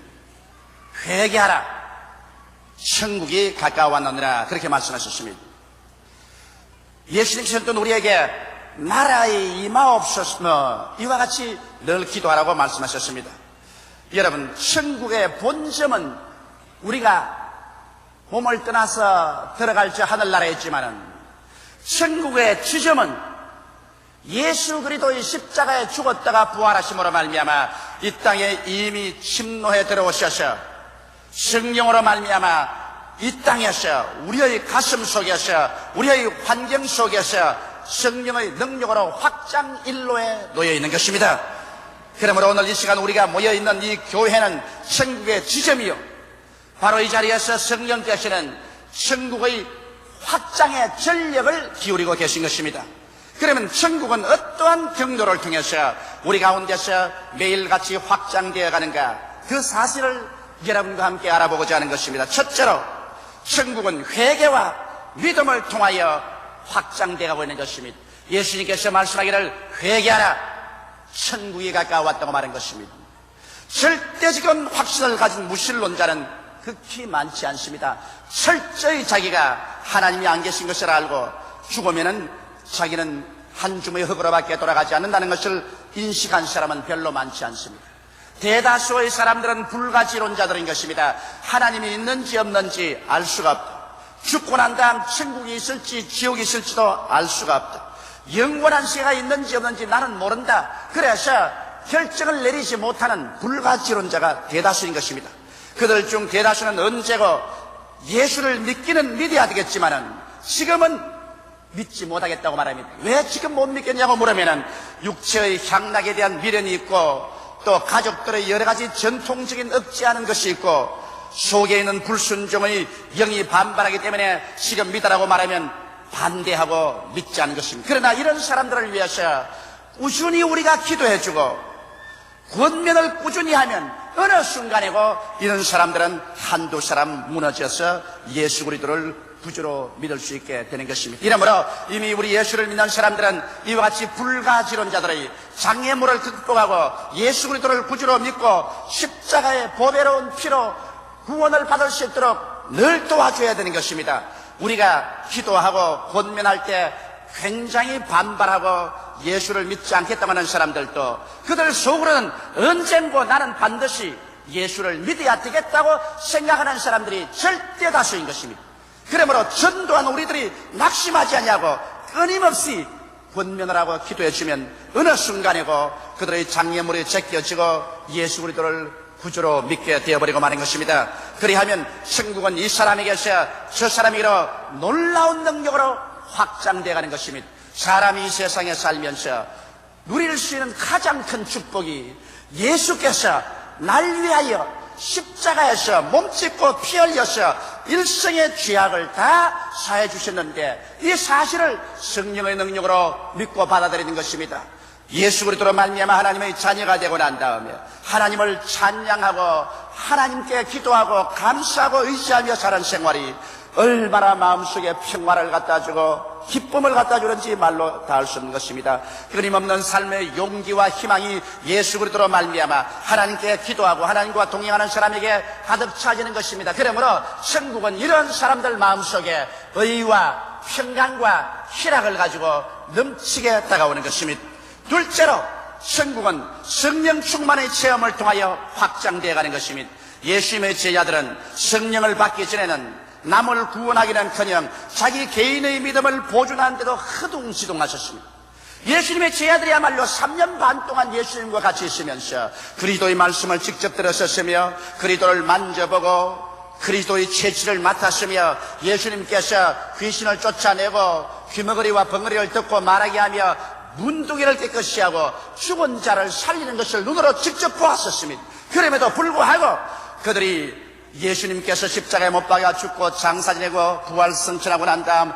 회개하라, 천국이 가까워왔느니라 그렇게 말씀하셨습니다. 예수님께서는 또 우리에게 나라의 임하옵소서 이와 같이 늘 기도하라고 말씀하셨습니다. 여러분, 천국의 본점은 우리가 몸을 떠나서 들어갈 저 하늘나라에 있지만은 천국의 지점은 예수 그리스도의 십자가에 죽었다가 부활하심으로 말미암아 이 땅에 이미 침노해 들어오셔서 성령으로 말미암아 이 땅에서 우리의 가슴 속에서 우리의 환경 속에서 성령의 능력으로 확장일로에 놓여 있는 것입니다. 그러므로 오늘 이 시간 우리가 모여있는 이 교회는 천국의 지점이요, 바로 이 자리에서 성령께서는 천국의 확장의 전력을 기울이고 계신 것입니다. 그러면 천국은 어떠한 경로를 통해서 우리 가운데서 매일같이 확장되어 가는가, 그 사실을 여러분과 함께 알아보고자 하는 것입니다. 첫째로 천국은 회개와 믿음을 통하여 확장되어 있는 것입니다. 예수님께서 말씀하기를 회개하라, 천국이 가까웠다고 말한 것입니다. 절대적인 확신을 가진 무신론자는 극히 많지 않습니다. 철저히 자기가 하나님이 안 계신 것을 알고 죽으면은 자기는 한 줌의 흙으로밖에 돌아가지 않는다는 것을 인식한 사람은 별로 많지 않습니다. 대다수의 사람들은 불가지론자들인 것입니다. 하나님이 있는지 없는지 알 수가 없다. 죽고 난 다음 천국이 있을지 지옥이 있을지도 알 수가 없다. 영원한 세가 있는지 없는지 나는 모른다. 그래서 결정을 내리지 못하는 불가지론자가 대다수인 것입니다. 그들 중 대다수는 언제고 예수를 믿기는 믿어야 되겠지만은 지금은 믿지 못하겠다고 말합니다. 왜 지금 못 믿겠냐고 물으면은 육체의 향락에 대한 미련이 있고 또 가족들의 여러 가지 전통적인 억제하는 것이 있고 속에 있는 불순종의 영이 반발하기 때문에 지금 믿으라고 말하면 반대하고 믿지 않는 것입니다. 그러나 이런 사람들을 위해서 꾸준히 우리가 기도해주고 권면을 꾸준히 하면 어느 순간이고 이런 사람들은 한두 사람 무너져서 예수 그리스도를 구주로 믿을 수 있게 되는 것입니다. 이러므로 이미 우리 예수를 믿는 사람들은 이와 같이 불가지론자들의 장애물을 극복하고 예수 그리스도를 구주로 믿고 십자가의 보배로운 피로 구원을 받을 수 있도록 늘 도와줘야 되는 것입니다. 우리가 기도하고 권면할 때 굉장히 반발하고 예수를 믿지 않겠다고 하는 사람들도 그들 속으로는 언젠고 나는 반드시 예수를 믿어야 되겠다고 생각하는 사람들이 절대 다수인 것입니다. 그러므로 전도한 우리들이 낙심하지 않냐고 끊임없이 권면을 하고 기도해 주면 어느 순간이고 그들의 장애물이 제껴지고 예수 그리스도를 구주로 믿게 되어버리고 마는 것입니다. 그리하면 천국은 이 사람에게서 저 사람에게로 놀라운 능력으로 확장되어 가는 것입니다. 사람이 이 세상에 살면서 누릴 수 있는 가장 큰 축복이 예수께서 날 위하여 십자가에서 몸짓고 피 흘려서 일생의 죄악을 다 사해 주셨는데 이 사실을 성령의 능력으로 믿고 받아들이는 것입니다. 예수 그리스도로 말미암아 하나님의 자녀가 되고 난 다음에 하나님을 찬양하고 하나님께 기도하고 감사하고 의지하며 사는 생활이 얼마나 마음속에 평화를 갖다 주고 기쁨을 갖다 주는지 말로 다 할 수 없는 것입니다. 끊임없는 삶의 용기와 희망이 예수 그리스도로 말미암아 하나님께 기도하고 하나님과 동행하는 사람에게 가득 차지는 것입니다. 그러므로 천국은 이런 사람들 마음속에 의와 평강과 희락을 가지고 넘치게 다가오는 것입니다. 둘째로 천국은 성령 충만의 체험을 통하여 확장되어 가는 것입니다. 예수님의 제자들은 성령을 받기 전에는 남을 구원하기는커녕 자기 개인의 믿음을 보존하는 데도 허둥지둥하셨습니다. 예수님의 제자들이야말로 3년 반 동안 예수님과 같이 있으면서 그리스도의 말씀을 직접 들었었으며 그리스도를 만져보고 그리스도의 체질을 맡았으며 예수님께서 귀신을 쫓아내고 귀머거리와 벙어리를 듣고 말하게 하며 문둥이를 깨끗이 하고 죽은 자를 살리는 것을 눈으로 직접 보았었습니다. 그럼에도 불구하고 그들이 예수님께서 십자가에 못 박아 죽고 장사 지내고 부활 승천하고 난 다음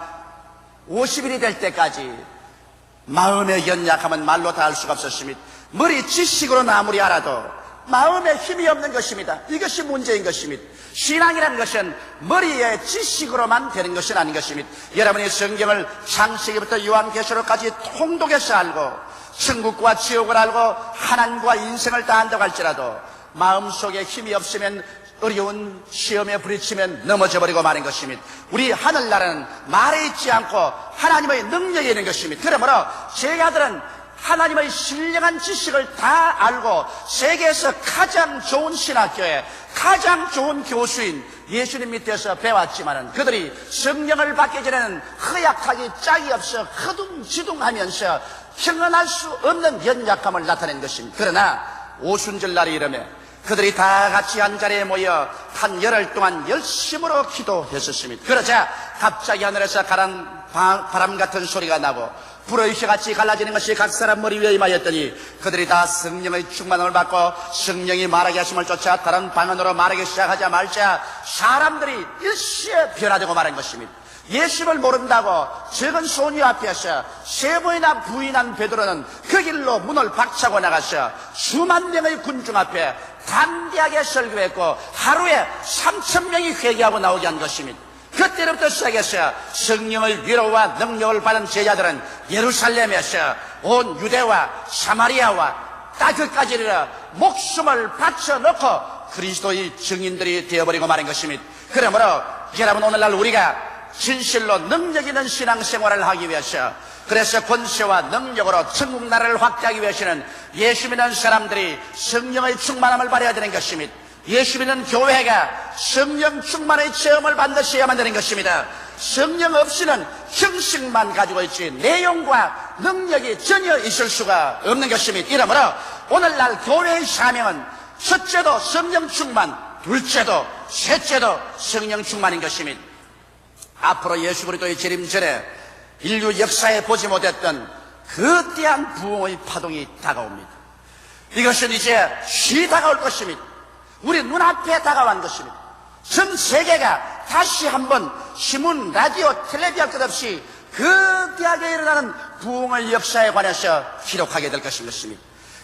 50일이 될 때까지 마음의 연약함은 말로 다 할 수가 없었습니다. 머리 지식으로 아무리 알아도 마음에 힘이 없는 것입니다. 이것이 문제인 것입니다. 신앙이라는 것은 머리의 지식으로만 되는 것은 아닌 것입니다. 여러분이 성경을 창세기부터 요한계시록까지 통독해서 알고 천국과 지옥을 알고 하나님과 인생을 다 안다고 할지라도 마음속에 힘이 없으면 어려운 시험에 부딪히면 넘어져 버리고 마는 것입니다. 우리 하늘나라는 말에 있지 않고 하나님의 능력이 있는 것입니다. 그러므로 제자들은 하나님의 신령한 지식을 다 알고 세계에서 가장 좋은 신학교에 가장 좋은 교수인 예수님 밑에서 배웠지만은 그들이 성령을 받기 전에는 허약하기 짝이 없어 허둥지둥하면서 형언할 수 없는 연약함을 나타낸 것입니다. 그러나 오순절 날이 이르매 그들이 다 같이 한 자리에 모여 한 열흘 동안 열심으로 기도했었습니다. 그러자 갑자기 하늘에서 가란 바람 같은 소리가 나고 불의 휘같이 갈라지는 것이 각 사람 머리 위에 임하였더니 그들이 다 성령의 충만함을 받고 성령이 말하게 하심을 쫓아 다른 방언으로 말하기 시작하자 말자 사람들이 일시에 변화되고 말한 것입니다. 예수를 모른다고 적은 소녀 앞에서 세 번이나 부인한 베드로는 그 길로 문을 박차고 나가서 수만 명의 군중 앞에 담대하게 설교했고 하루에 3,000명이 회개하고 나오게 한 것입니다. 그때부터 시작해서 성령의 위로와 능력을 받은 제자들은 예루살렘에서 온 유대와 사마리아와 땅끝까지 이르러 목숨을 바쳐놓고 그리스도의 증인들이 되어버리고 마는 것입니다. 그러므로 여러분 오늘날 우리가 진실로 능력 있는 신앙생활을 하기 위해서 그래서 권세와 능력으로 천국 나라를 확대하기 위해서는 예수 믿는 사람들이 성령의 충만함을 받아야 되는 것입니다. 예수 믿는 교회가 성령 충만의 체험을 반드시 해야만 되는 것입니다. 성령 없이는 형식만 가지고 있지 내용과 능력이 전혀 있을 수가 없는 것입니다. 이러므로 오늘날 교회의 사명은 첫째도 성령 충만, 둘째도 셋째도 성령 충만인 것입니다. 앞으로 예수 그리스도의 재림 전에 인류 역사에 보지 못했던 거대한 부흥의 파동이 다가옵니다. 이것은 이제 쉬 다가올 것입니다. 우리 눈앞에 다가온 것입니다. 전 세계가 다시 한번 신문, 라디오, 텔레비전 것 없이 거대하게 일어나는 부흥의 역사에 관해서 기록하게 될 것입니다.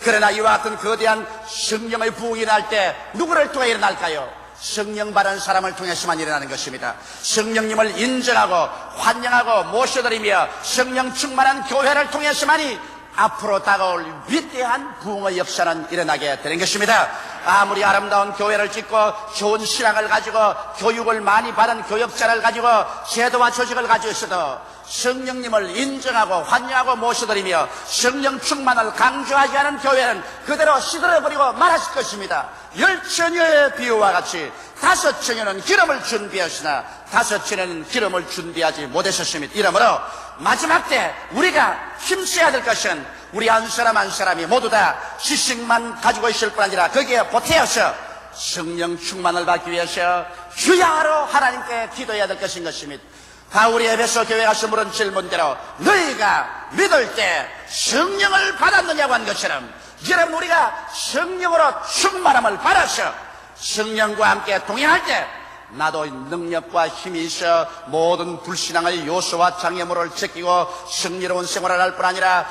그러나 이와 같은 거대한 성령의 부흥이 날 때 누구를 통해 일어날까요? 성령 받은 사람을 통해서만 일어나는 것입니다. 성령님을 인정하고 환영하고 모셔드리며 성령 충만한 교회를 통해서만이 앞으로 다가올 위대한 부흥의 역사는 일어나게 되는 것입니다. 아무리 아름다운 교회를 짓고 좋은 신앙을 가지고 교육을 많이 받은 교역자를 가지고 제도와 조직을 가지고 있어도 성령님을 인정하고 환영하고 모셔드리며 성령 충만을 강조하지 않은 교회는 그대로 시들어버리고 말았을 것입니다. 10처녀의 비유와 같이 5처녀는 기름을 준비했으나 5처녀는 기름을 준비하지 못했었습니다. 이러므로 마지막 때 우리가 힘써야 될 것은 우리 한 사람 한 사람이 모두 다 지식만 가지고 있을 뿐 아니라 거기에 보태어서 성령 충만을 받기 위해서 주야로 하나님께 기도해야 될 것인 것입니다. 바울이 에베소 교회 가서 물은 질문대로 너희가 믿을 때 성령을 받았느냐고 한 것처럼 여러분 우리가 성령으로 충만함을 받아서 성령과 함께 동행할 때 나도 능력과 힘이 있어 모든 불신앙의 요소와 장애물을 제끼고 승리로운 생활을 할 뿐 아니라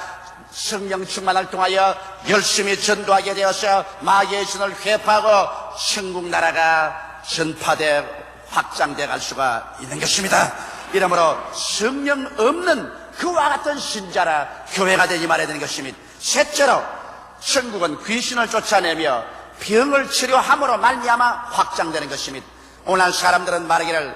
성령 충만을 통하여 열심히 전도하게 되어서 마귀의 진을 회파하고 천국 나라가 전파돼 확장돼 갈 수가 있는 것입니다. 이러므로 성령 없는 그와 같은 신자라 교회가 되지 말아야 되는 것입니다. 셋째로 천국은 귀신을 쫓아내며 병을 치료함으로 말미암아 확장되는 것입니다. 오늘 사람들은 말하기를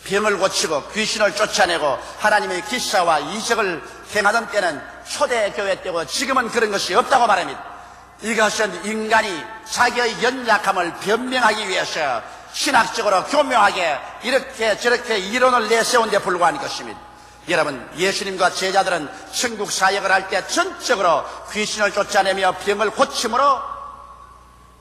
병을 고치고 귀신을 쫓아내고 하나님의 기사와 이적을 행하던 때는 초대교회 때고 지금은 그런 것이 없다고 말합니다. 이것은 인간이 자기의 연약함을 변명하기 위해서 신학적으로 교묘하게 이렇게 저렇게 이론을 내세운 데 불과한 것입니다. 여러분, 예수님과 제자들은 천국 사역을 할 때 전적으로 귀신을 쫓아내며 병을 고침으로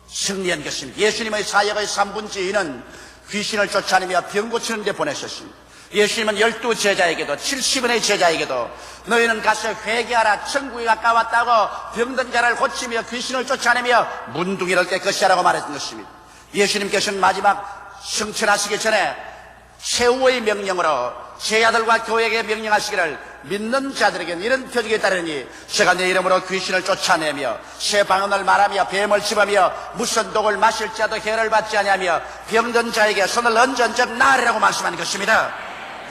승리한 것입니다. 예수님의 사역의 3분의 2는 귀신을 쫓아내며 병 고치는 데 보내셨습니다. 예수님은 12제자에게도 70인의 제자에게도 너희는 가서 회개하라, 천국이 가까웠다고 병든 자를 고치며 귀신을 쫓아내며 문둥이를 깨끗이 하라고 말했던 것입니다. 예수님께서는 마지막 승천하시기 전에 최후의 명령으로 제자들과 교회에게 명령하시기를 믿는 자들에게는 이런 표적이 따르니 제가 내 이름으로 귀신을 쫓아내며 새 방언을 말하며 뱀을 집으며 무슨 독을 마실 자도 해를 받지 아니하며 병든 자에게 손을 얹은즉 나으리라고 말씀하는 것입니다.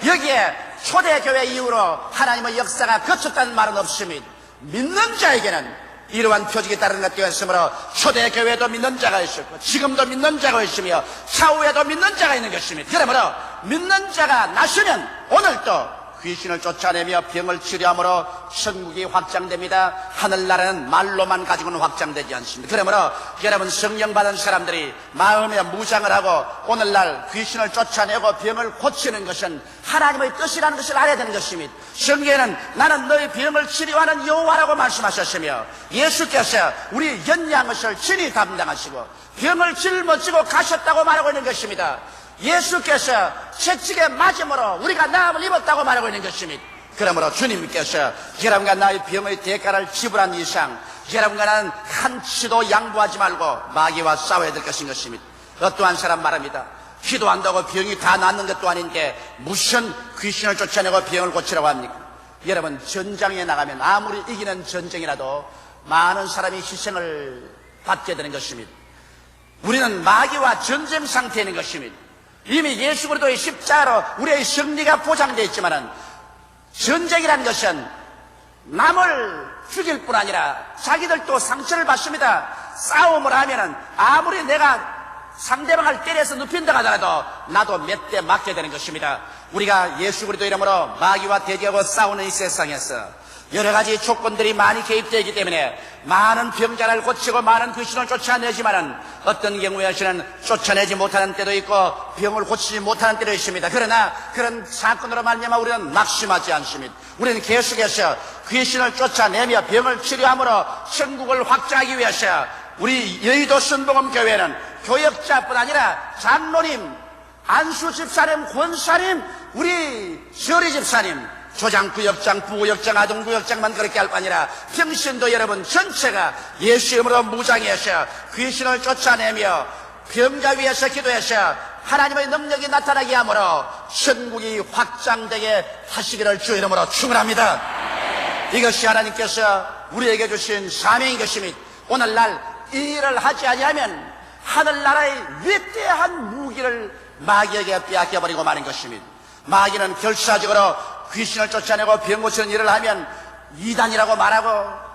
여기에 초대교회 이후로 하나님의 역사가 거쳤다는 말은 없습니다. 믿는 자에게는 이러한 표적이 따르는 것 되었으므로 초대교회도 믿는 자가 있었고 지금도 믿는 자가 있으며 차후에도 믿는 자가 있는 것입니다. 그러므로 믿는 자가 나서면 오늘도 귀신을 쫓아내며 병을 치료함으로 천국이 확장됩니다. 하늘나라는 말로만 가지고는 확장되지 않습니다. 그러므로 여러분, 성령 받은 사람들이 마음에 무장을 하고 오늘날 귀신을 쫓아내고 병을 고치는 것은 하나님의 뜻이라는 것을 알아야 되는 것입니다. 성경에는 나는 너희 병을 치료하는 여호와라고 말씀하셨으며 예수께서 우리 연약한 것을 친히 담당하시고 병을 짊어지고 가셨다고 말하고 있는 것입니다. 예수께서 채찍에 맞음으로 우리가 나음을 입었다고 말하고 있는 것입니다. 그러므로 주님께서 여러분과 나의 병의 대가를 지불한 이상 여러분과 나는 한치도 양보하지 말고 마귀와 싸워야 될 것인 것입니다. 어떠한 사람 말합니다. 기도한다고 병이 다 낫는 것도 아닌데 무슨 귀신을 쫓아내고 병을 고치라고 합니까? 여러분, 전장에 나가면 아무리 이기는 전쟁이라도 많은 사람이 희생을 받게 되는 것입니다. 우리는 마귀와 전쟁 상태에 있는 것입니다. 이미 예수 그리스도의 십자가로 우리의 승리가 보장되어 있지만은 전쟁이라는 것은 남을 죽일 뿐 아니라 자기들도 상처를 받습니다. 싸움을 하면은 아무리 내가 상대방을 때려서 눕힌다 하더라도 나도 몇 대 맞게 되는 것입니다. 우리가 예수 그리스도 이름으로 마귀와 대적하고 싸우는 이 세상에서 여러 가지 조건들이 많이 개입되어 있기 때문에 많은 병자를 고치고 많은 귀신을 쫓아내지만은 어떤 경우에는 쫓아내지 못하는 때도 있고 병을 고치지 못하는 때도 있습니다. 그러나 그런 사건으로 말미암아 우리는 낙심하지 않습니다. 우리는 계속해서 귀신을 쫓아내며 병을 치료함으로 천국을 확장하기 위해서 우리 여의도 순복음교회는 교역자뿐 아니라 장로님, 안수 집사님, 권사님, 우리 서리 집사님, 조장구역장, 부구역장, 아동구역장만 그렇게 할 거 아니라 평신도 여러분 전체가 예수 이름으로 무장해서 귀신을 쫓아내며 병자 위에서 기도해서 하나님의 능력이 나타나게 함으로 천국이 확장되게 하시기를 주 이름으로 축원합니다. 이것이 하나님께서 우리에게 주신 사명인 것입니다. 오늘날 이 일을 하지 아니하면 하늘나라의 위대한 무기를 마귀에게 빼앗겨버리고 마는 것입니다. 마귀는 결사적으로 귀신을 쫓아내고 병 고치는 일을 하면 이단이라고 말하고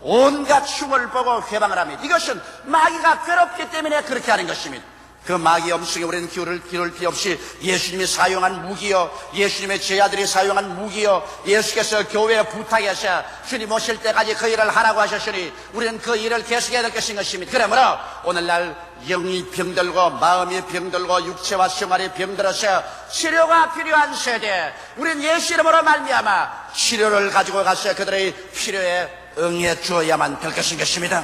온갖 흉을 보고 회방을 합니다. 이것은 마귀가 괴롭기 때문에 그렇게 하는 것입니다. 그 마귀 엄숙에 우리는 기울일 필요 없이 예수님이 사용한 무기요, 예수님의 제자들이 사용한 무기요, 예수께서 교회에 부탁해서 주님 오실 때까지 그 일을 하라고 하셨으니 우리는 그 일을 계속해야 될 것인 것입니다. 그러므로 오늘날 영이 병들고 마음이 병들고 육체와 생활이 병들어서 치료가 필요한 세대, 우리는 예수 이름으로 말미암아 치료를 가지고 가서 그들의 필요에 응해 주어야만 될 것인 것입니다.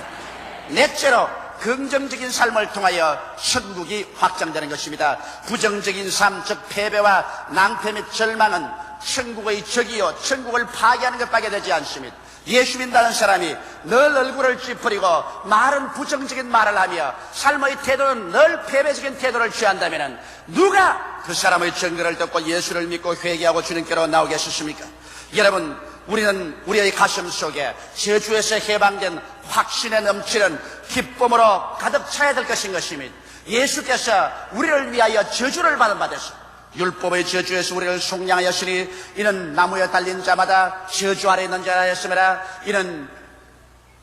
넷째로 긍정적인 삶을 통하여 천국이 확장되는 것입니다. 부정적인 삶, 즉 패배와 낭패 및 절망은 천국의 적이요 천국을 파괴하는 것밖에 되지 않습니다. 예수 믿는다는 사람이 늘 얼굴을 찌푸리고 말은 부정적인 말을 하며 삶의 태도는 늘 패배적인 태도를 취한다면 누가 그 사람의 증거를 듣고 예수를 믿고 회개하고 주님께로 나오겠습니까? 여러분, 우리는 우리의 가슴 속에 저주에서 해방된 확신에 넘치는 기쁨으로 가득 차야 될 것인 것입니다. 예수께서 우리를 위하여 저주를 받은 바되서 율법의 저주에서 우리를 속량하였으니 이는 나무에 달린 자마다 저주 아래 있는 자였음이라. 이는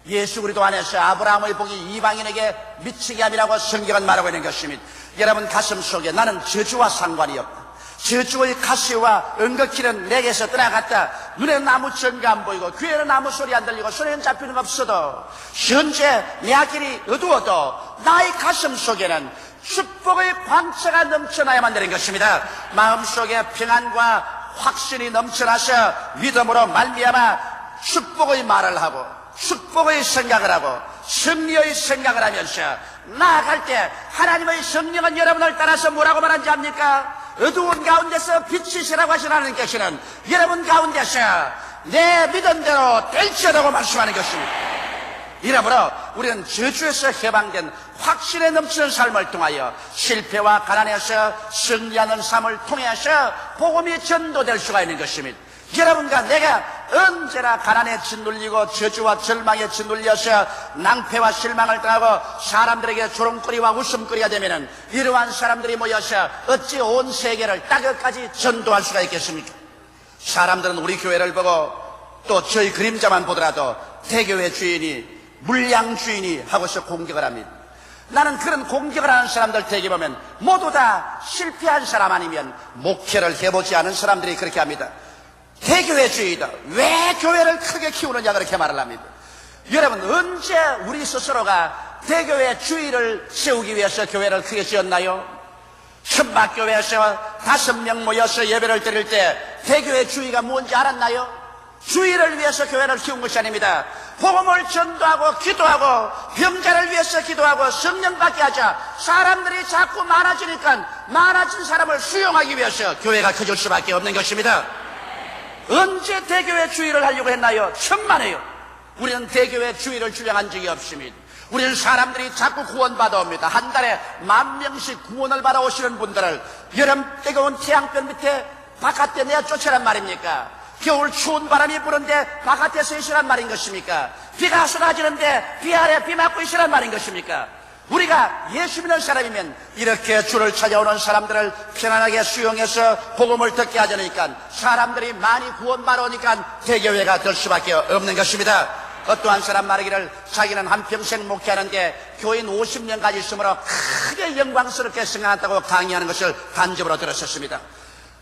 예수 그리스도 안에서 아브라함의 복이 이방인에게 미치게 함이라고 성경은 말하고 있는 것입니다. 여러분 가슴 속에 나는 저주와 상관이 없다, 저주의 가시와 은거키는 내게서 떠나갔다, 눈에는 아무 증거 안 보이고 귀에는 아무 소리 안 들리고 손에는 잡히는 거 없어도 현재 내 앞길이 어두워도 나의 가슴 속에는 축복의 광채가 넘쳐나야만 되는 것입니다. 마음속에 평안과 확신이 넘쳐나셔 믿음으로 말미암아 축복의 말을 하고 축복의 생각을 하고 승리의 생각을 하면서 나아갈 때 하나님의 성령은 여러분을 따라서 뭐라고 말하는지 압니까? 어두운 가운데서 빛이시라고 하신 하나님께서는 여러분 가운데서 내 믿음대로 될지어다고 말씀하는 것입니다. 이러므로 우리는 저주에서 해방된 확신에 넘치는 삶을 통하여 실패와 가난에서 승리하는 삶을 통해서 복음이 전도될 수가 있는 것입니다. 여러분과 내가 언제나 가난에 짓눌리고 저주와 절망에 짓눌려서 낭패와 실망을 당하고 사람들에게 조롱거리와 웃음거리가 되면은 이러한 사람들이 모여서 어찌 온 세계를 따뜻까지 전도할 수가 있겠습니까? 사람들은 우리 교회를 보고 또 저희 그림자만 보더라도 대교회 주인이 물량 주인이 하고서 공격을 합니다. 나는 그런 공격을 하는 사람들 대개 보면 모두 다 실패한 사람 아니면 목회를 해보지 않은 사람들이 그렇게 합니다. 대교회 주의다. 왜 교회를 크게 키우느냐 그렇게 말을 합니다. 여러분 언제 우리 스스로가 대교회 주의를 세우기 위해서 교회를 크게 지었나요? 천막교회에서 5명 모여서 예배를 드릴 때 대교회 주의가 뭔지 알았나요? 주의를 위해서 교회를 키운 것이 아닙니다. 복음을 전도하고 기도하고 병자를 위해서 기도하고 성령 받게 하자. 사람들이 자꾸 많아지니까 많아진 사람을 수용하기 위해서 교회가 커질 수밖에 없는 것입니다. 언제 대교회 주의를 하려고 했나요? 천만에요. 우리는 대교회 주의를 주장한 적이 없습니다. 우리는 사람들이 자꾸 구원받아 옵니다. 한 달에 10,000명씩 구원을 받아오시는 분들을 여름 뜨거운 태양볕 밑에 바깥에 내어 쫓으란 말입니까? 겨울 추운 바람이 부는데 바깥에서 있으란 말인 것입니까? 비가 쏟아지는데 비 아래 비 맞고 있으란 말인 것입니까? 우리가 예수 믿는 사람이면 이렇게 주를 찾아오는 사람들을 편안하게 수용해서 복음을 듣게 하자니까 사람들이 많이 구원받아 오니까 대교회가 될 수밖에 없는 것입니다. 어떠한 사람 말하기를 자기는 한평생 목회하는데 교인 50년까지 있으므로 크게 영광스럽게 생각한다고 강의하는 것을 간접으로 들었었습니다.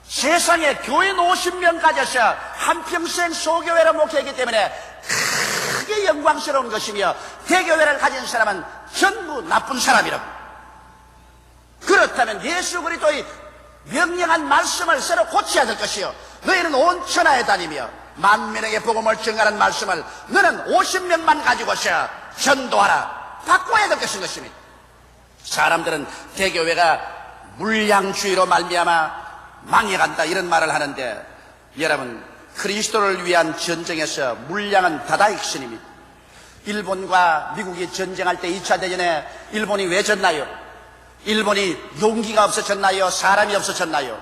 세상에 교인 50명 가져서 한평생 소교회를 목회했기 때문에 크게 영광스러운 것이며 대교회를 가진 사람은 전부 나쁜 사람이라고. 그렇다면 예수 그리스도의 명령한 말씀을 새로 고쳐야 될 것이요, 너희는 온 천하에 다니며 만민에게 복음을 전하는 말씀을 너는 50명만 가지고서 전도하라, 바꿔야 될 것입니다. 사람들은 대교회가 물량주의로 말미암아 망해간다 이런 말을 하는데, 여러분 그리스도를 위한 전쟁에서 물량은 다다익선입니다. 일본과 미국이 전쟁할 때 2차 대전에 일본이 왜 졌나요? 일본이 용기가 없어졌나요? 사람이 없어졌나요?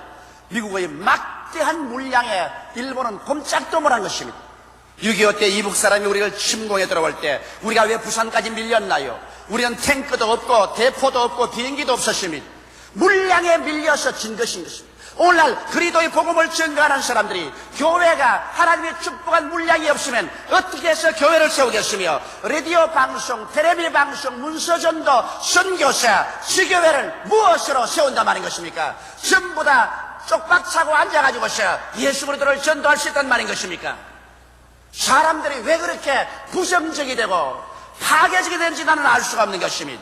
미국의 막대한 물량에 일본은 꼼짝도 못한 것입니다. 6.25 때 이북 사람이 우리를 침공해 들어올 때 우리가 왜 부산까지 밀렸나요? 우리는 탱크도 없고 대포도 없고 비행기도 없었습니다. 물량에 밀려서 진 것인 것입니다. 오늘날 그리스도의 복음을 전가하는 사람들이 교회가 하나님의 축복한 물량이 없으면 어떻게 해서 교회를 세우겠으며, 라디오 방송, 텔레비전 방송, 문서전도, 선교사, 지교회를 무엇으로 세운단 말인 것입니까? 전부 다 쪽박 차고 앉아가지고서 예수 그리스도를 전도할 수 있단 말인 것입니까? 사람들이 왜 그렇게 부정적이 되고 파괴적이 되는지 나는 알 수가 없는 것입니다.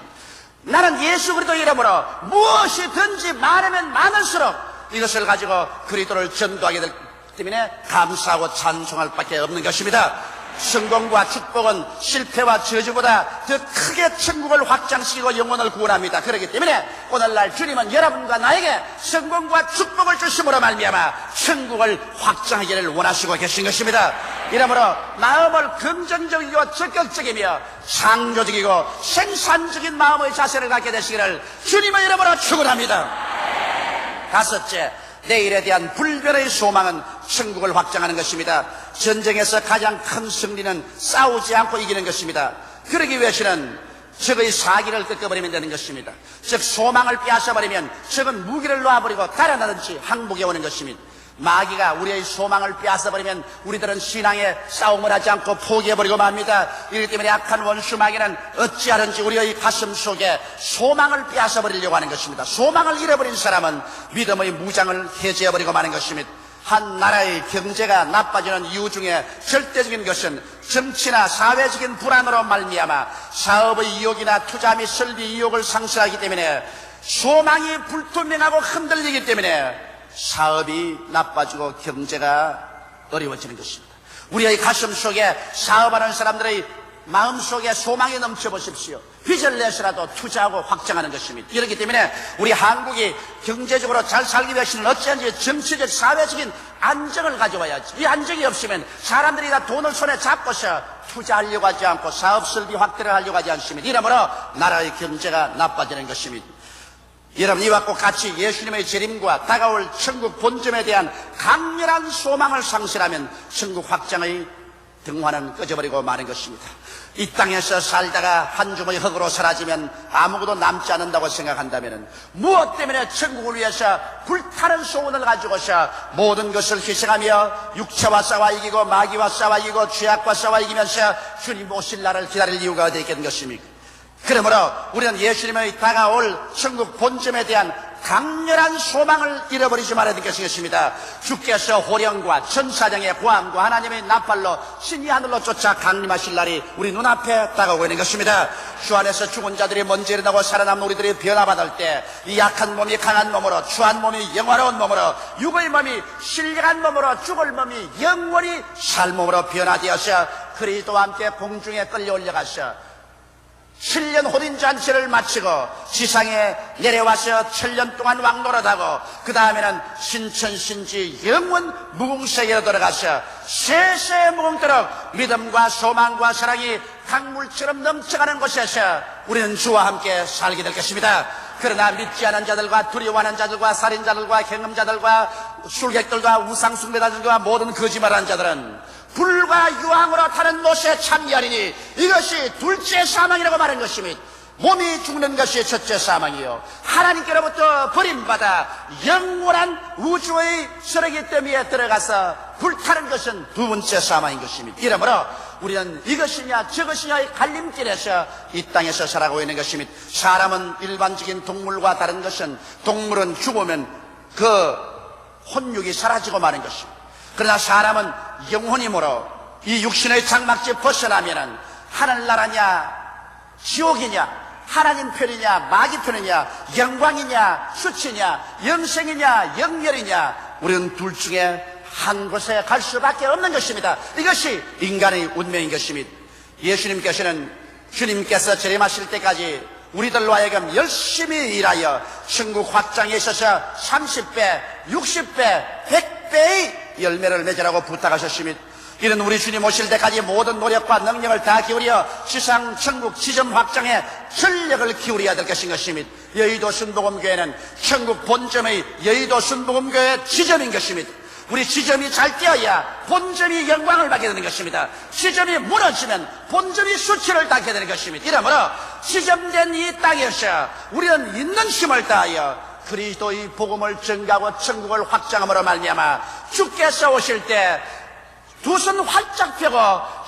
나는 예수 그리스도 이름으로 무엇이든지 많으면 많을수록 이것을 가지고 그리스도를 전도하게 되기 때문에 감사하고 찬송할 밖에 없는 것입니다. 성공과 축복은 실패와 저주보다 더 크게 천국을 확장시키고 영혼을 구원합니다. 그렇기 때문에 오늘날 주님은 여러분과 나에게 성공과 축복을 주심으로 말미암아 천국을 확장하기를 원하시고 계신 것입니다. 이러므로 마음을 긍정적이고 적극적이며 창조적이고 생산적인 마음의 자세를 갖게 되시기를 주님의 이름으로 축원합니다. 다섯째, 내일에 대한 불변의 소망은 천국을 확장하는 것입니다. 전쟁에서 가장 큰 승리는 싸우지 않고 이기는 것입니다. 그러기 위해서는 적의 사기를 꺾어버리면 되는 것입니다. 즉 소망을 빼앗아버리면 적은 무기를 놓아버리고 달아나든지 항복해 오는 것입니다. 마귀가 우리의 소망을 빼앗아버리면 우리들은 신앙에 싸움을 하지 않고 포기해버리고 맙니다. 이렇기 때문에 악한 원수 마귀는 어찌하든지 우리의 가슴 속에 소망을 빼앗아버리려고 하는 것입니다. 소망을 잃어버린 사람은 믿음의 무장을 해제해버리고 마는 것입니다. 한 나라의 경제가 나빠지는 이유 중에 절대적인 것은 정치나 사회적인 불안으로 말미암아 사업의 이욕이나 투자 및 설비 이욕을 상실하기 때문에, 소망이 불투명하고 흔들리기 때문에 사업이 나빠지고 경제가 어려워지는 것입니다. 우리의 가슴 속에 사업하는 사람들의 마음속에 소망이 넘쳐보십시오. 빚을 내서라도 투자하고 확장하는 것입니다. 이렇기 때문에 우리 한국이 경제적으로 잘 살기 위해서는 어찌한지 정치적 사회적인 안정을 가져와야지. 이 안정이 없으면 사람들이 다 돈을 손에 잡고서 투자하려고 하지 않고 사업 설비 확대를 하려고 하지 않습니다. 이러므로 나라의 경제가 나빠지는 것입니다. 여러분, 이와 같이 예수님의 재림과 다가올 천국 본점에 대한 강렬한 소망을 상실하면 천국 확장의 등화는 꺼져버리고 마는 것입니다. 이 땅에서 살다가 한 주머니 흙으로 사라지면 아무것도 남지 않는다고 생각한다면 무엇 때문에 천국을 위해서 불타는 소원을 가지고서 모든 것을 희생하며 육체와 싸워 이기고 마귀와 싸워 이기고 죄악과 싸워 이기면서 주님 오실 날을 기다릴 이유가 어디 있겠는 것입니까? 그러므로 우리는 예수님의 다가올 천국 본점에 대한 강렬한 소망을 잃어버리지 말아야 될 것입니다. 주께서 호령과 천사장의 고함과 하나님의 나팔로 신이 하늘로 쫓아 강림하실 날이 우리 눈앞에 다가오고 있는 것입니다. 주 안에서 죽은 자들이 먼저 일어나고 살아남은 우리들이 변화받을 때 이 약한 몸이 강한 몸으로, 추한 몸이 영화로운 몸으로, 육의 몸이 신령한 몸으로, 죽을 몸이 영원히 살 몸으로 변화되어서 그리스도와 함께 공중에 끌려 올라가서 7년 혼인잔치를 마치고 지상에 내려와서 7년 동안 왕노릇하고 그 다음에는 신천신지 영원 무궁세계로 들어가서 세세 무궁토록 믿음과 소망과 사랑이 강물처럼 넘쳐가는 곳에서 우리는 주와 함께 살게 될 것입니다. 그러나 믿지 않은 자들과 두려워하는 자들과 살인자들과 경험자들과 술객들과 우상숭배자들과 모든 거짓말하는 자들은 불과 유황으로 타는 못에 참여하리니 이것이 둘째 사망이라고 말한 것입니다. 몸이 죽는 것이 첫째 사망이요, 하나님께로부터 버림받아 영원한 우주의 쓰레기 더미에 들어가서 불타는 것은 두 번째 사망인 것입니다. 이러므로 우리는 이것이냐 저것이냐의 갈림길에서 이 땅에서 살아가고 있는 것입니다. 사람은 일반적인 동물과 다른 것은 동물은 죽으면 그 혼육이 사라지고 마는 것입니다. 그러나 사람은 영혼이므로 이 육신의 장막집 벗어나면은 하늘나라냐 지옥이냐, 하나님 편이냐 마귀 편이냐, 영광이냐 수치냐, 영생이냐 영열이냐, 우리는 둘 중에 한 곳에 갈 수밖에 없는 것입니다. 이것이 인간의 운명인 것입니다. 예수님께서는 주님께서 재림하실 때까지 우리들로 하여금 열심히 일하여 천국 확장에 있어서 30배, 60배, 100배의 열매를 맺으라고 부탁하셨습니다. 이런 우리 주님 오실 때까지 모든 노력과 능력을 다 기울여 지상 천국 지점 확장에 전력을 기울여야 될 것인 것입니다. 여의도 순복음교회는 천국 본점의 여의도 순복음교회의 지점인 것입니다. 우리 지점이 잘 되어야 본점이 영광을 받게 되는 것입니다. 지점이 무너지면 본점이 수치를 당하게 되는 것입니다. 이러므로 지점된 이 땅에서 우리는 있는 힘을 다하여 그리스도의 복음을 전가하고 천국을 확장함으로 말미암아 주께서 오실 때 두 손 활짝 펴고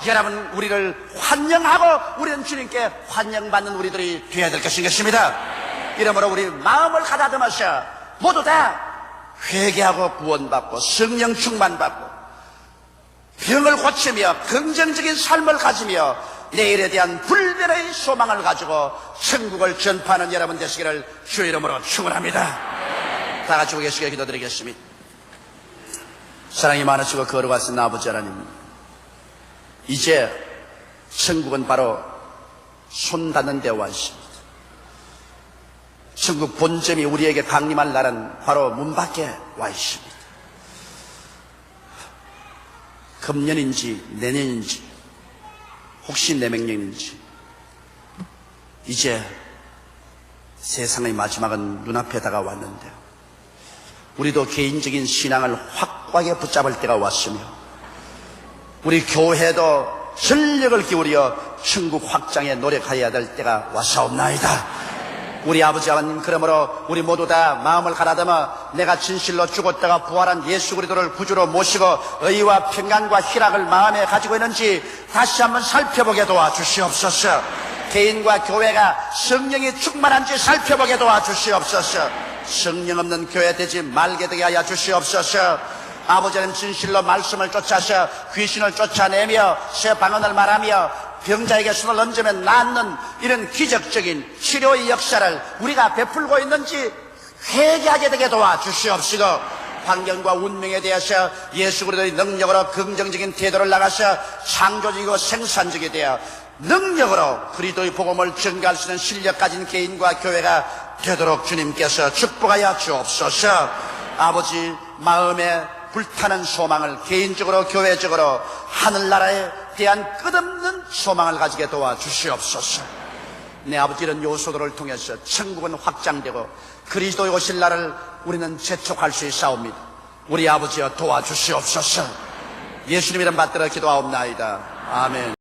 여러분 우리를 환영하고 우리는 주님께 환영받는 우리들이 되어야 될 것인 것입니다. 이러므로 우리 마음을 가다듬어서 모두 다 회개하고 구원받고 성령 충만받고 병을 고치며 긍정적인 삶을 가지며 내일에 대한 불변의 소망을 가지고 천국을 전파하는 여러분 되시기를 주의 이름으로 축원합니다. 다 같이 계시게 기도드리겠습니다. 사랑이 많으시고 거룩하신 아버지 하나님, 이제 천국은 바로 손 닿는 데 와 있습니다. 천국 본점이 우리에게 강림할 날은 바로 문 밖에 와 있습니다. 금년인지 내년인지 혹시 내명년인지 이제 세상의 마지막은 눈앞에 다가왔는데 우리도 개인적인 신앙을 확고하게 붙잡을 때가 왔으며 우리 교회도 전력을 기울여 천국 확장에 노력해야 될 때가 왔사옵나이다. 우리 아버지 하나님, 그러므로 우리 모두 다 마음을 가다듬어 내가 진실로 죽었다가 부활한 예수 그리스도를 구주로 모시고 의와 평강과 희락을 마음에 가지고 있는지 다시 한번 살펴보게 도와주시옵소서. 개인과 교회가 성령이 충만한지 살펴보게 도와주시옵소서. 성령 없는 교회 되지 말게 되게 하여 주시옵소서. 아버지 하나님, 진실로 말씀을 쫓아서 귀신을 쫓아내며 새 방언을 말하며 병자에게 손을 얹으면 낫는 이런 기적적인 치료의 역사를 우리가 베풀고 있는지 회개하게 되게 도와주시옵시고 환경과 운명에 대하여 예수 그리스도의 능력으로 긍정적인 태도를 나가셔 창조적이고 생산적이 되어 능력으로 그리스도의 복음을 증가할 수 있는 실력 가진 개인과 교회가 되도록 주님께서 축복하여 주옵소서. 아버지, 마음에 불타는 소망을 개인적으로 교회적으로 하늘나라에 대한 끝없는 소망을 가지게 도와주시옵소서. 내 아버지, 이런 요소들을 통해서 천국은 확장되고 그리스도의 오실 날을 우리는 재촉할 수 있사옵니다. 우리 아버지여 도와주시옵소서. 예수님 이름 받들어 기도하옵나이다. 아멘.